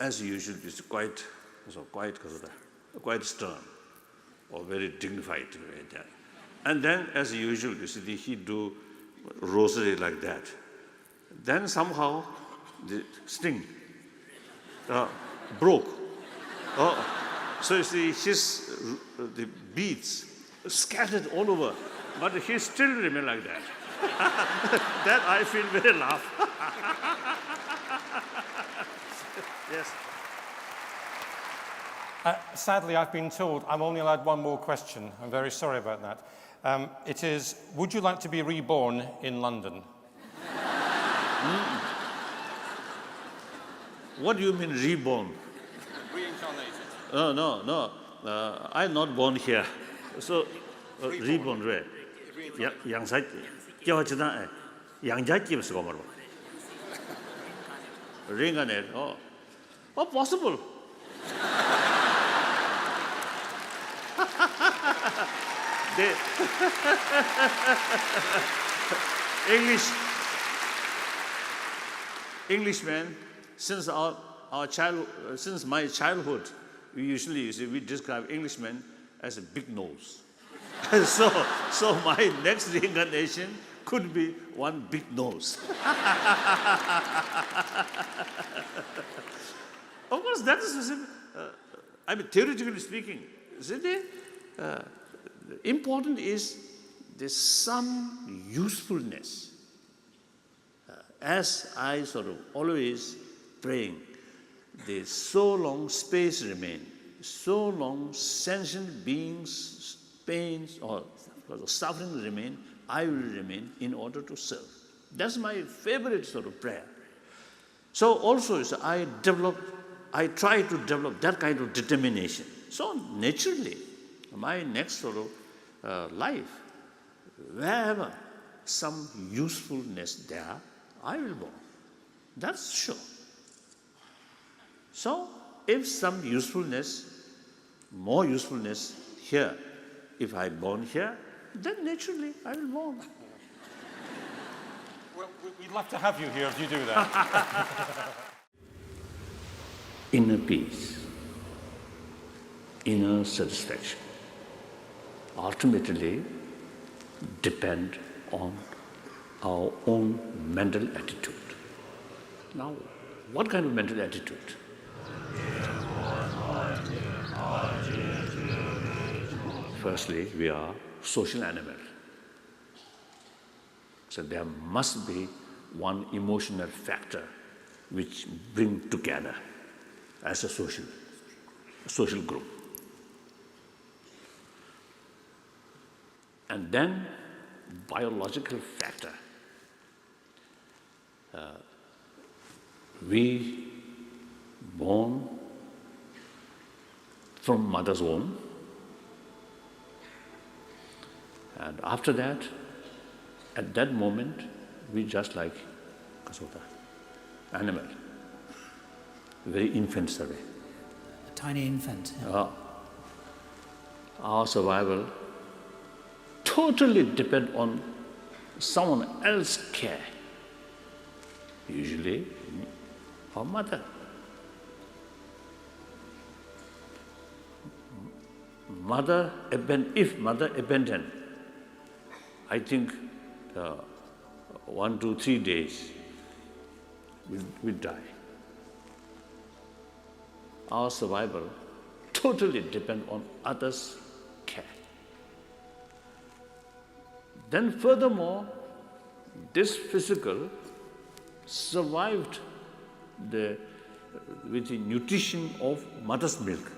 as usual, it's quite stern or very dignified. And then as usual, you see, he do rosary like that. Then somehow the string broke. So you see, the beads scattered all over, but he still remained like that. That I feel very laugh. Yes. Sadly, I've been told I'm only allowed one more question. I'm very sorry about that. It is, would you like to be reborn in London? What do you mean reborn? Reincarnated. No. I'm not born here. So reborn where? Reincarnate. Oh, possible. Englishmen, since since my childhood, we describe Englishmen as a big nose. so my next reincarnation could be one big nose. Of course, that is theoretically speaking, important is there's some usefulness. As I sort of always praying, there's so long space remain, so long sentient beings, pains or suffering remain, I will remain in order to serve. That's my favorite sort of prayer. So also I try to develop that kind of determination. So naturally, my next sort of life, wherever some usefulness there, I will born. That's sure. So if some usefulness, more usefulness here, if I born here, then naturally I will born. Well, we'd love to have you here if you do that. Inner peace, inner satisfaction, ultimately depend on our own mental attitude. Now, what kind of mental attitude? Firstly, we are social animal. So there must be one emotional factor which bring together as a social. social group. And then biological factor. We born from mother's womb, and after that, at that moment, we just like kasota, animal, very infant survey. A tiny infant. Our survival totally depend on someone else's care. Usually, our mother. If mother abandoned, I think 1 to 3 days we die. Our survival totally depend on others' care. Then furthermore, this physical survived with the nutrition of mother's milk.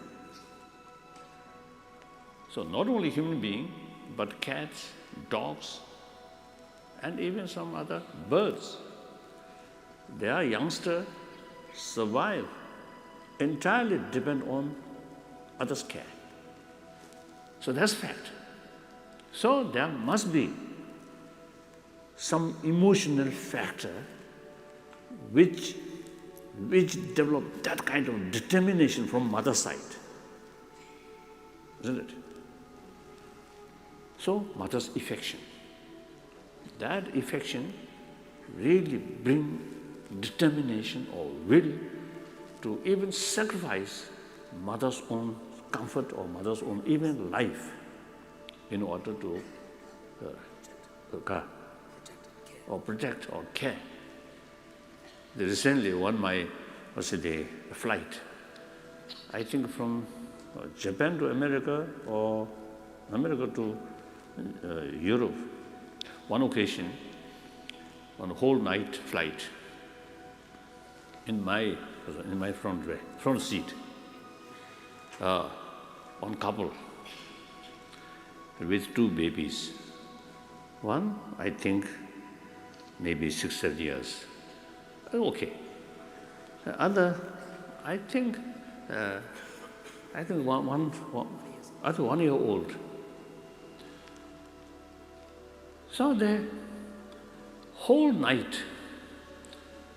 So not only human being, but cats, dogs, and even some other birds. Their youngsters survive entirely depend on others' care. So that's fact. So there must be some emotional factor which develop that kind of determination from mother's side, isn't it? So mother's affection. That affection really bring determination or will to even sacrifice mother's own comfort or mother's own even life in order to protect or care. Recently, my flight, I think from Japan to America or America to Europe, one occasion, on a whole night flight, in my front seat, one couple with 2 babies. One, I think, maybe 6-7 years. Okay. The other, I think one year old. So the whole night,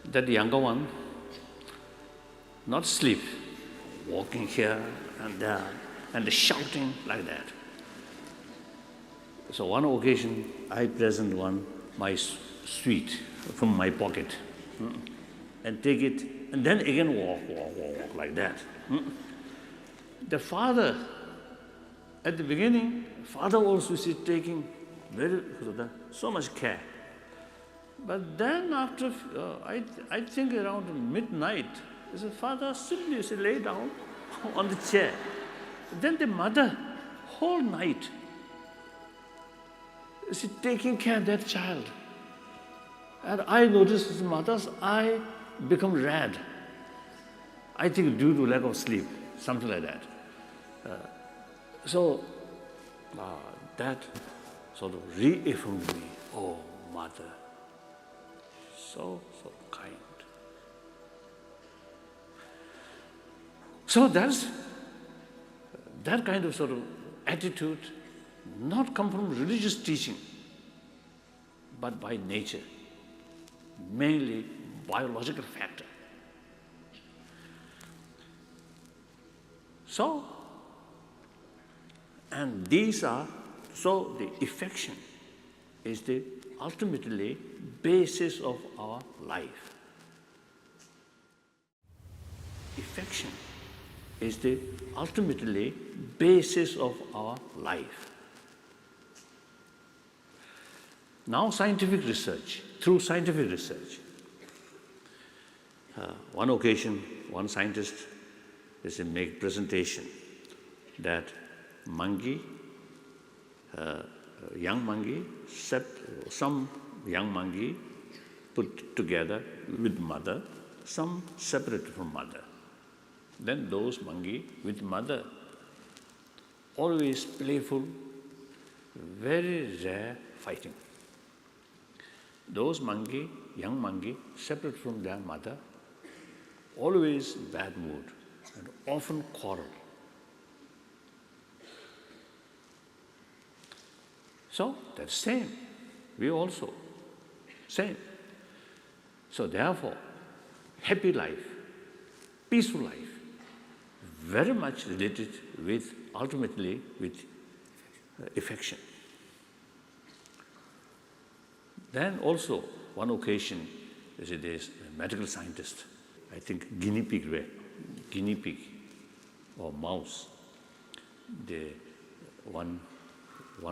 that younger one, not sleep, walking here and there, and shouting like that. So one occasion, I present my sweet from my pocket, and take it, and then again walk like that. The father, at the beginning, father also is taking so much care. But then after, I think around midnight, the father simply lay down on the chair. Then the mother, whole night, is taking care of that child. And I noticed the mother's eye become red. I think due to lack of sleep, something like that. So that sort of reaffirmed me, oh, mother, so kind. So that's that kind of sort of attitude, not come from religious teaching, but by nature, mainly biological factor. So, and these are, so the affection is the ultimately basis of our life. Affection is the ultimately basis of our life. Now through scientific research, one occasion, one scientist is make presentation that monkey, young monkey, some young monkey put together with mother, some separated from mother. Then those monkey with mother, always playful, very rare fighting. Those monkey, young monkey, separate from their mother, always bad mood and often quarrel. So that's same. We also same. So therefore, happy life, peaceful life, very much related with, ultimately, with affection. Then also, one occasion, there's a medical scientist, I think guinea pig or mouse, the one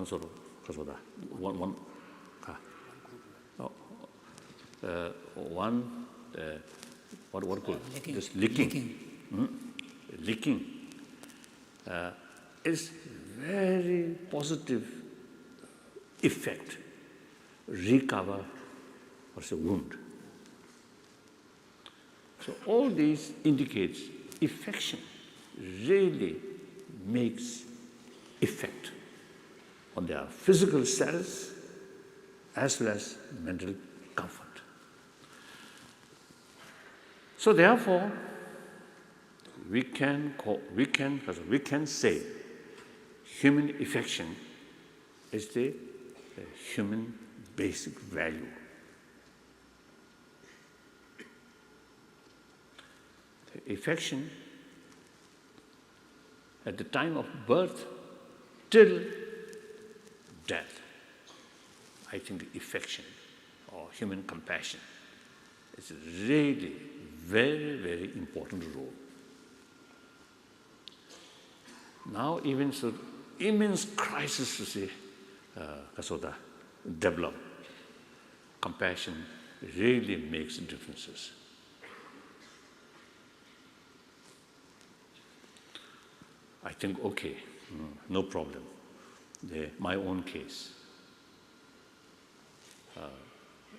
sort of, what called this licking. Licking is very positive effect, recover what's a wound. So all these indicates affection really makes effect on their physical selves as well as mental comfort. So therefore, we can say human affection is the human basic value. The affection at the time of birth till death, I think affection or human compassion is really very, very important role. Now even so immense crisis to say, develop. Compassion really makes differences. I think, okay, no problem. My own case,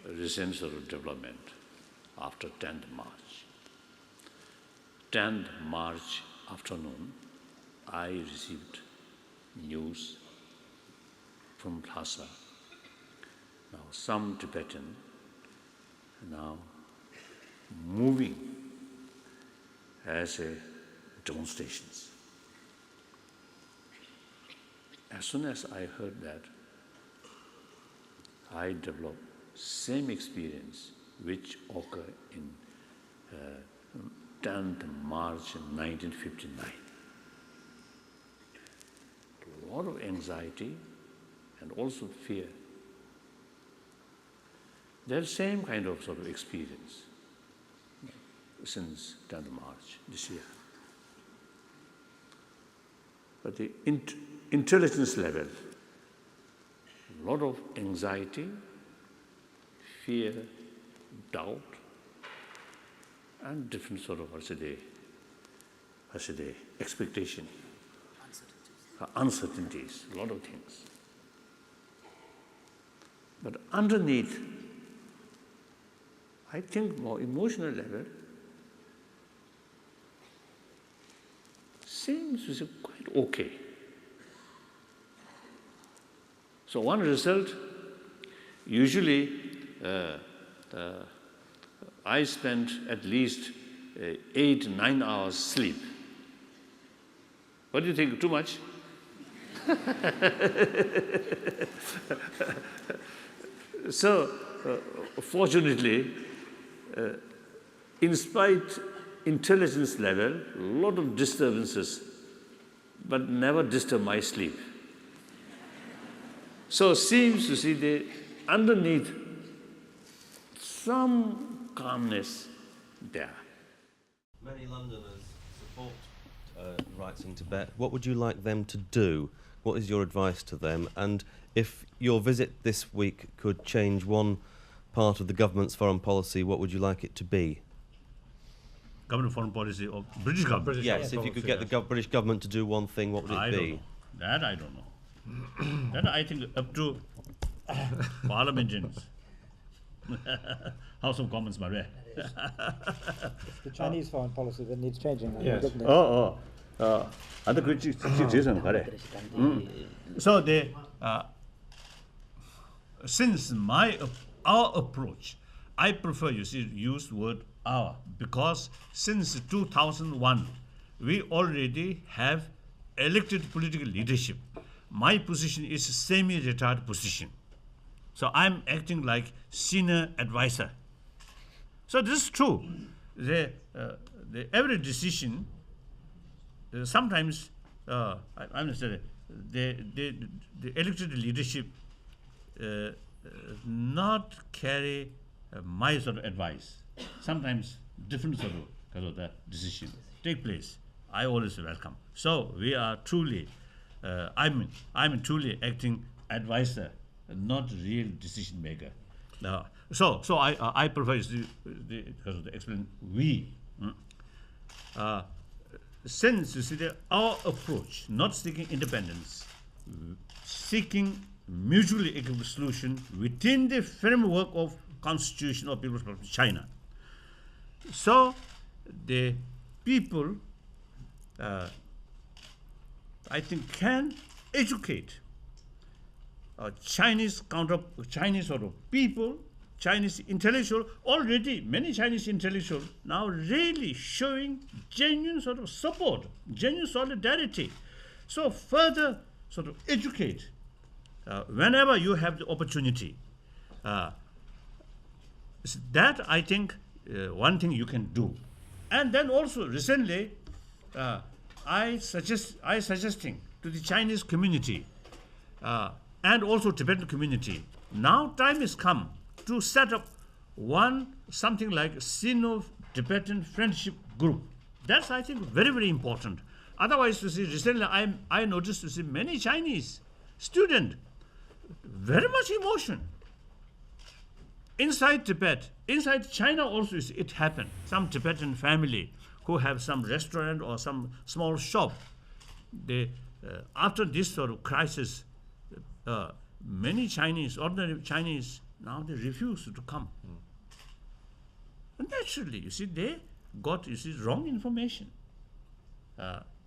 recent sort of development after 10th March. 10th March afternoon, I received news from Lhasa. Now some Tibetan now moving as a demonstrations. As soon as I heard that, I developed same experience which occurred in 10th March 1959. A lot of anxiety and also fear. That same kind of sort of experience since 10th March this year. But the intelligence level, a lot of anxiety, fear, doubt, and different sort of, expectation, uncertainties, a lot of things. But underneath, I think more emotional level seems to be quite okay. So one result, usually I spend at least 8-9 hours sleep. What do you think, too much? So, fortunately, in spite intelligence level, a lot of disturbances, but never disturb my sleep. So seems to see the underneath some calmness there. Many Londoners support rights in Tibet. What would you like them to do? What is your advice to them? And if your visit this week could change one part of the government's foreign policy, what would you like it to be? Government foreign policy of British government? Yes, if you could get the British government to do one thing, what would it be? Don't know. That I don't know. That I think up to parliamentarians. House of Commons, Maria. It's the Chinese foreign policy that needs changing, Yes. isn't it? Other critics, so they, since our approach, I prefer use the word our, because since 2001, we already have elected political leadership. My position is a semi-retired position. So I'm acting like senior advisor. So this is true. Every decision, sometimes, I understand, the elected leadership not carry my sort of advice. Sometimes different sort of the decision take place. I always welcome. So we are truly, I'm truly acting advisor, not real decision maker. So I prefer because of the explain we. Since you see our approach, not seeking independence, seeking mutually equitable solution within the framework of Constitution of People's Republic of China. So the people, I think, can educate Chinese sort of people, Chinese intellectual. Already many Chinese intellectuals now really showing genuine sort of support, genuine solidarity. So further sort of educate whenever you have the opportunity. That I think one thing you can do. And then also recently I suggesting to the Chinese community and also Tibetan community, now time has come to set up something like Sino-Tibetan friendship group. That's, I think, very, very important. Otherwise, you see, recently I noticed to see many Chinese students, very much emotion. Inside Tibet, inside China also, it happened. Some Tibetan family who have some restaurant or some small shop, they, after this sort of crisis, many Chinese, ordinary Chinese, now they refuse to come. And naturally, you see, they got, wrong information.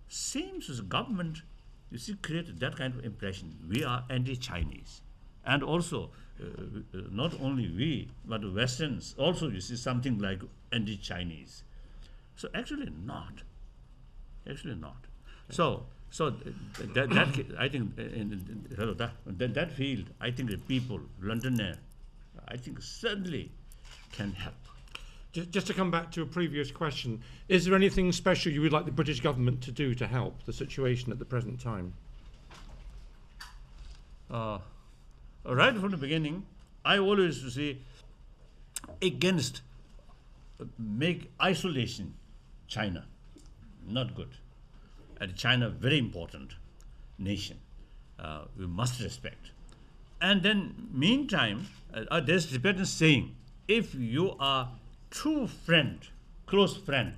Seems as a government, created that kind of impression. We are anti-Chinese. And also, not only we, but the Westerns also, something like anti-Chinese. So actually not. So that I think in that field, I think the people, Londoner, I think certainly can help. Just to come back to a previous question, is there anything special you would like the British government to do to help the situation at the present time? Right from the beginning, I always say against make isolation China, not good. And China, very important nation, we must respect. And then meantime, there's Tibetan saying, if you are true friend, close friend,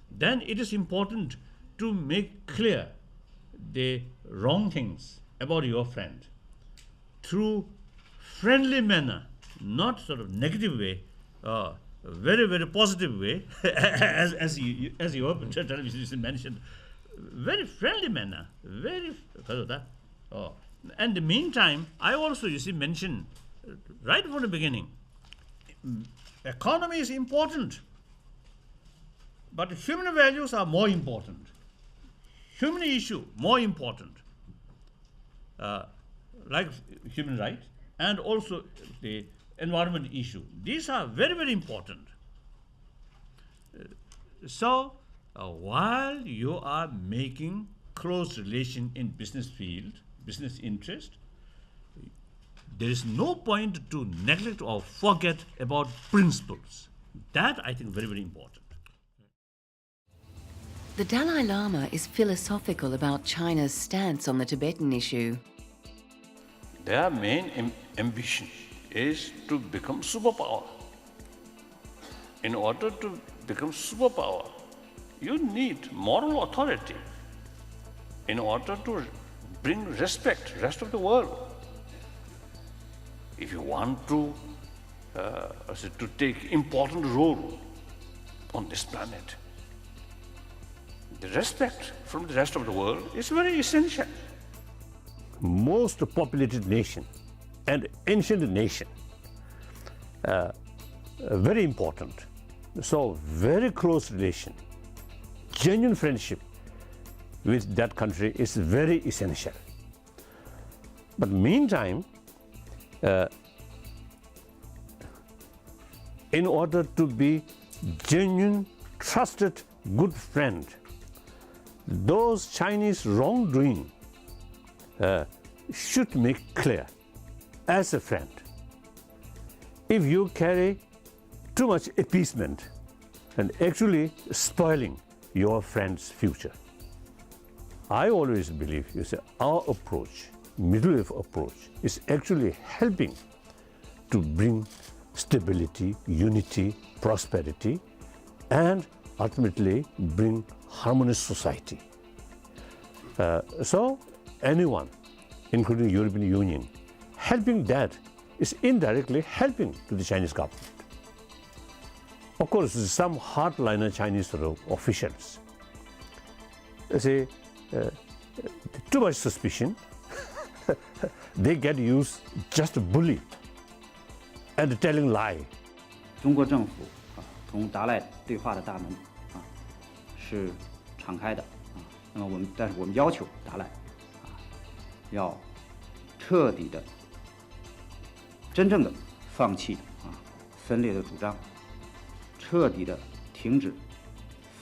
then it is important to make clear the wrong things about your friend through friendly manner, not sort of negative way, very, very positive way, as your television mentioned, very friendly manner, very, and in the meantime, I also, mentioned right from the beginning, economy is important, but human values are more important. Human issue, more important, like human rights, and also the environment issue. These are very, very important. So, while you are making close relation in business field, business interest, there is no point to neglect or forget about principles. That, I think, very, very important. The Dalai Lama is philosophical about China's stance on the Tibetan issue. Their main ambition is to become superpower. In order to become superpower, you need moral authority in order to bring respect to the rest of the world. If you want to to take important role on this planet. The respect from the rest of the world is very essential. Most populated nation and ancient nation, very important. So very close relation, genuine friendship with that country is very essential. But meantime, in order to be genuine, trusted, good friend, those Chinese wrongdoing should make clear as a friend. If you carry too much appeasement and actually spoiling your friend's future. I always believe our approach, middle wave approach, is actually helping to bring stability, unity, prosperity, and ultimately bring harmonious society. So anyone, including European Union, helping that is indirectly helping to the Chinese government. Of course, some hardliner Chinese officials say too much suspicion, they get used just to bully and telling lie. 中国政府同达赖对话的大门是敞开的那么但是我们要求达赖要彻底的、真正的放弃分裂的主张，彻底的停止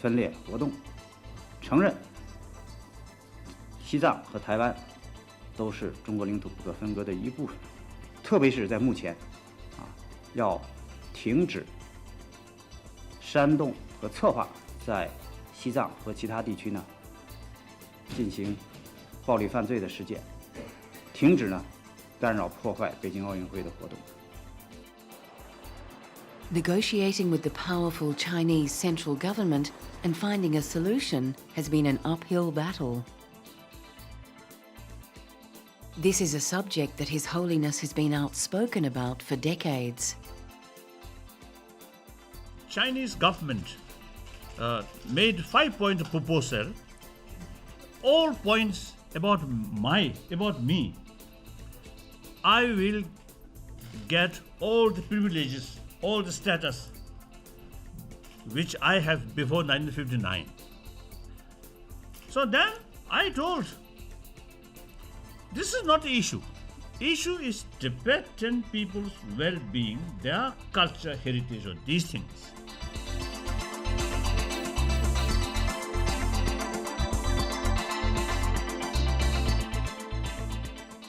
分裂活动，承认西藏和台湾都是中国领土不可分割的一部分，特别是在目前要停止煽动和策划在西藏和其他地区进行暴力犯罪的事件，停止干扰破坏北京奥运会的活动。 Negotiating with the powerful Chinese central government and finding a solution has been an uphill battle. This is a subject that His Holiness has been outspoken about for decades. Chinese government made 5-point proposal, all points about me. I will get all the privileges, all the status which I have before 1959. So then I told, this is not the issue. Issue is Tibetan people's well-being, their culture, heritage, or these things.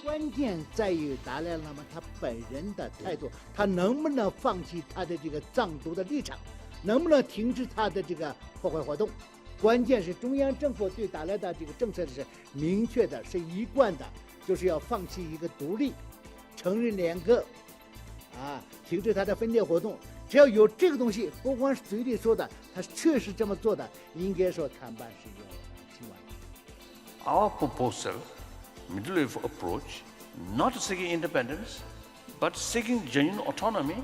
关键在于达赖喇嘛他本人的态度，他能不能放弃他的这个藏独的立场，能不能停止他的这个破坏活动？关键是中央政府对达赖的这个政策是明确的，是一贯的，就是要放弃一个独立，承认两个，停止他的分裂活动。只要有这个东西，不光是嘴里说的，他确实这么做的，应该说谈判是有希望。 Our proposal, middle wave approach, not seeking independence, but seeking genuine autonomy.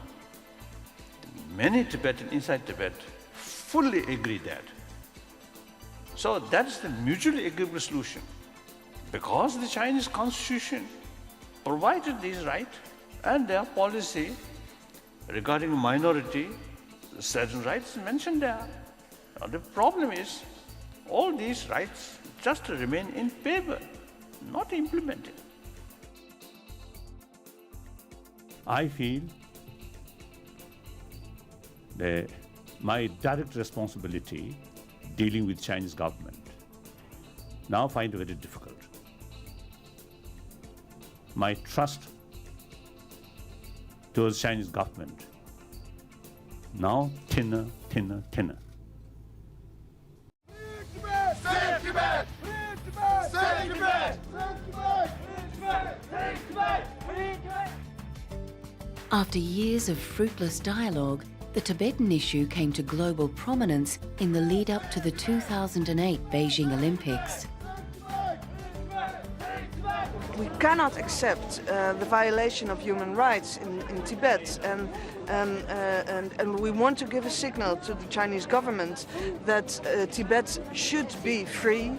Many Tibetans inside Tibet fully agree that. So that's the mutually agreeable solution. Because the Chinese constitution provided these rights and their policy regarding minority, certain rights mentioned there. Now the problem is all these rights just remain in paper, not implemented. I feel that my direct responsibility dealing with Chinese government now find it very difficult. My trust towards Chinese government now thinner. Save Tibet! Save Tibet! After years of fruitless dialogue, the Tibetan issue came to global prominence in the lead-up to the 2008 Beijing Olympics. we cannot accept the violation of human rights in Tibet, and we want to give a signal to the Chinese government that Tibet should be free,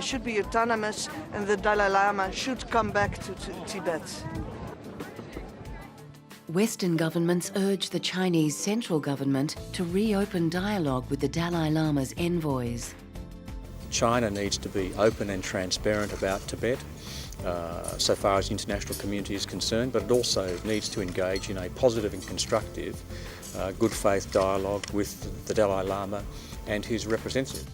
should be autonomous, and the Dalai Lama should come back to Tibet. Western governments urge the Chinese central government to reopen dialogue with the Dalai Lama's envoys. China needs to be open and transparent about Tibet, so far as the international community is concerned, but it also needs to engage in a positive and constructive good faith dialogue with the Dalai Lama and his representatives.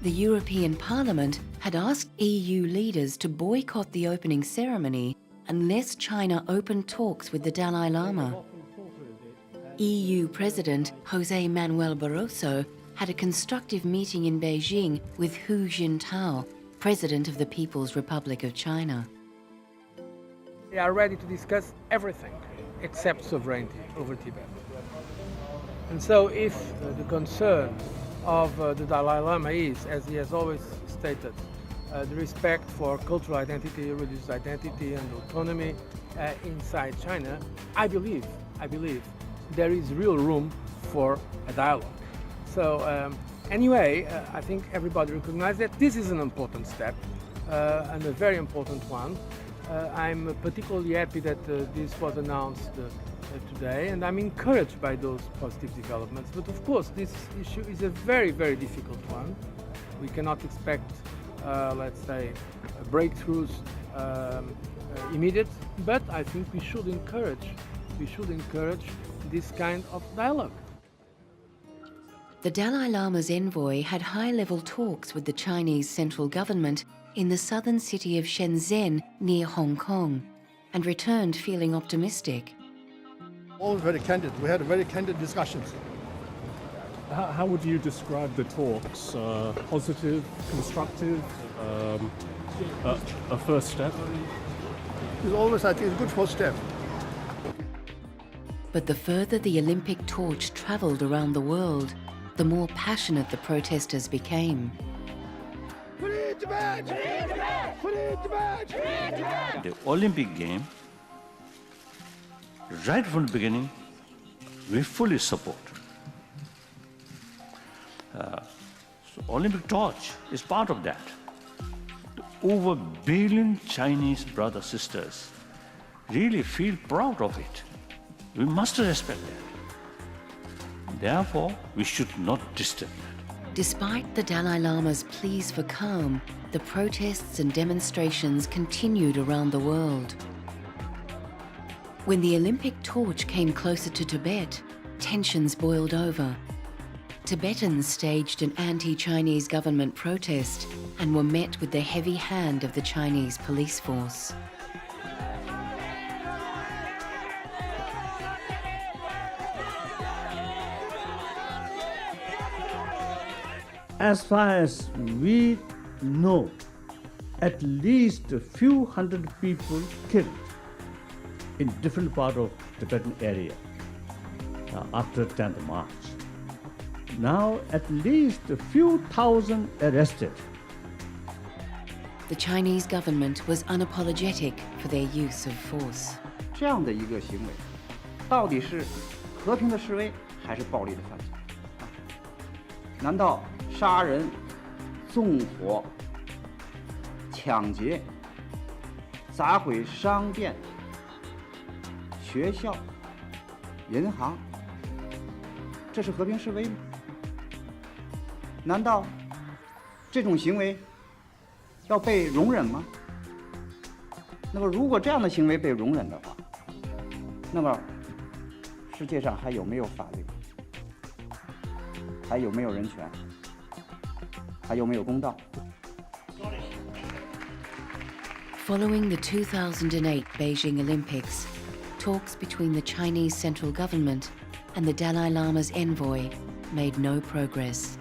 The European Parliament had asked EU leaders to boycott the opening ceremony unless China opened talks with the Dalai Lama. EU President José Manuel Barroso had a constructive meeting in Beijing with Hu Jintao, President of the People's Republic of China. They are ready to discuss everything except sovereignty over Tibet. And so if the concern of the Dalai Lama is, as he has always stated, the respect for cultural identity, religious identity and autonomy inside China, I believe there is real room for a dialogue. So anyway, I think everybody recognizes that this is an important step and a very important one. I'm particularly happy that this was announced today, and I'm encouraged by those positive developments. But of course, this issue is a very, very difficult one. We cannot expect, let's say, breakthroughs immediate, but I think we should encourage this kind of dialogue. The Dalai Lama's envoy had high-level talks with the Chinese central government in the southern city of Shenzhen near Hong Kong and returned feeling optimistic. All very candid. We had very candid discussions. How would you describe the talks? Positive, constructive, a first step? It's always, I think, a good first step. But the further the Olympic torch travelled around the world, the more passionate the protesters became. Free Tibet! Free Tibet! Free Tibet! Free Tibet! The Olympic game, right from the beginning, we fully support. So Olympic torch is part of that. The over 1 billion Chinese brothers sisters really feel proud of it. We must respect that. Therefore, we should not disturb that. Despite the Dalai Lama's pleas for calm, the protests and demonstrations continued around the world. When the Olympic torch came closer to Tibet, tensions boiled over. Tibetans staged an anti-Chinese government protest and were met with the heavy hand of the Chinese police force. As far as we know, at least a few hundred people killed in different parts of Tibetan area after 10th March. Now at least a few thousand arrested. The Chinese government was unapologetic for their use of force. 这样的一个行为，到底是和平的示威还是暴力的犯罪？难道杀人、纵火、抢劫、砸毁商店、学校、银行，这是和平示威吗？难道这种行为要被容忍吗？那么，如果这样的行为被容忍的话，那么世界上还有没有法律？还有没有人权？还有没有公道？ Following the 2008 Beijing Olympics, talks between the Chinese central government and the Dalai Lama's envoy made no progress.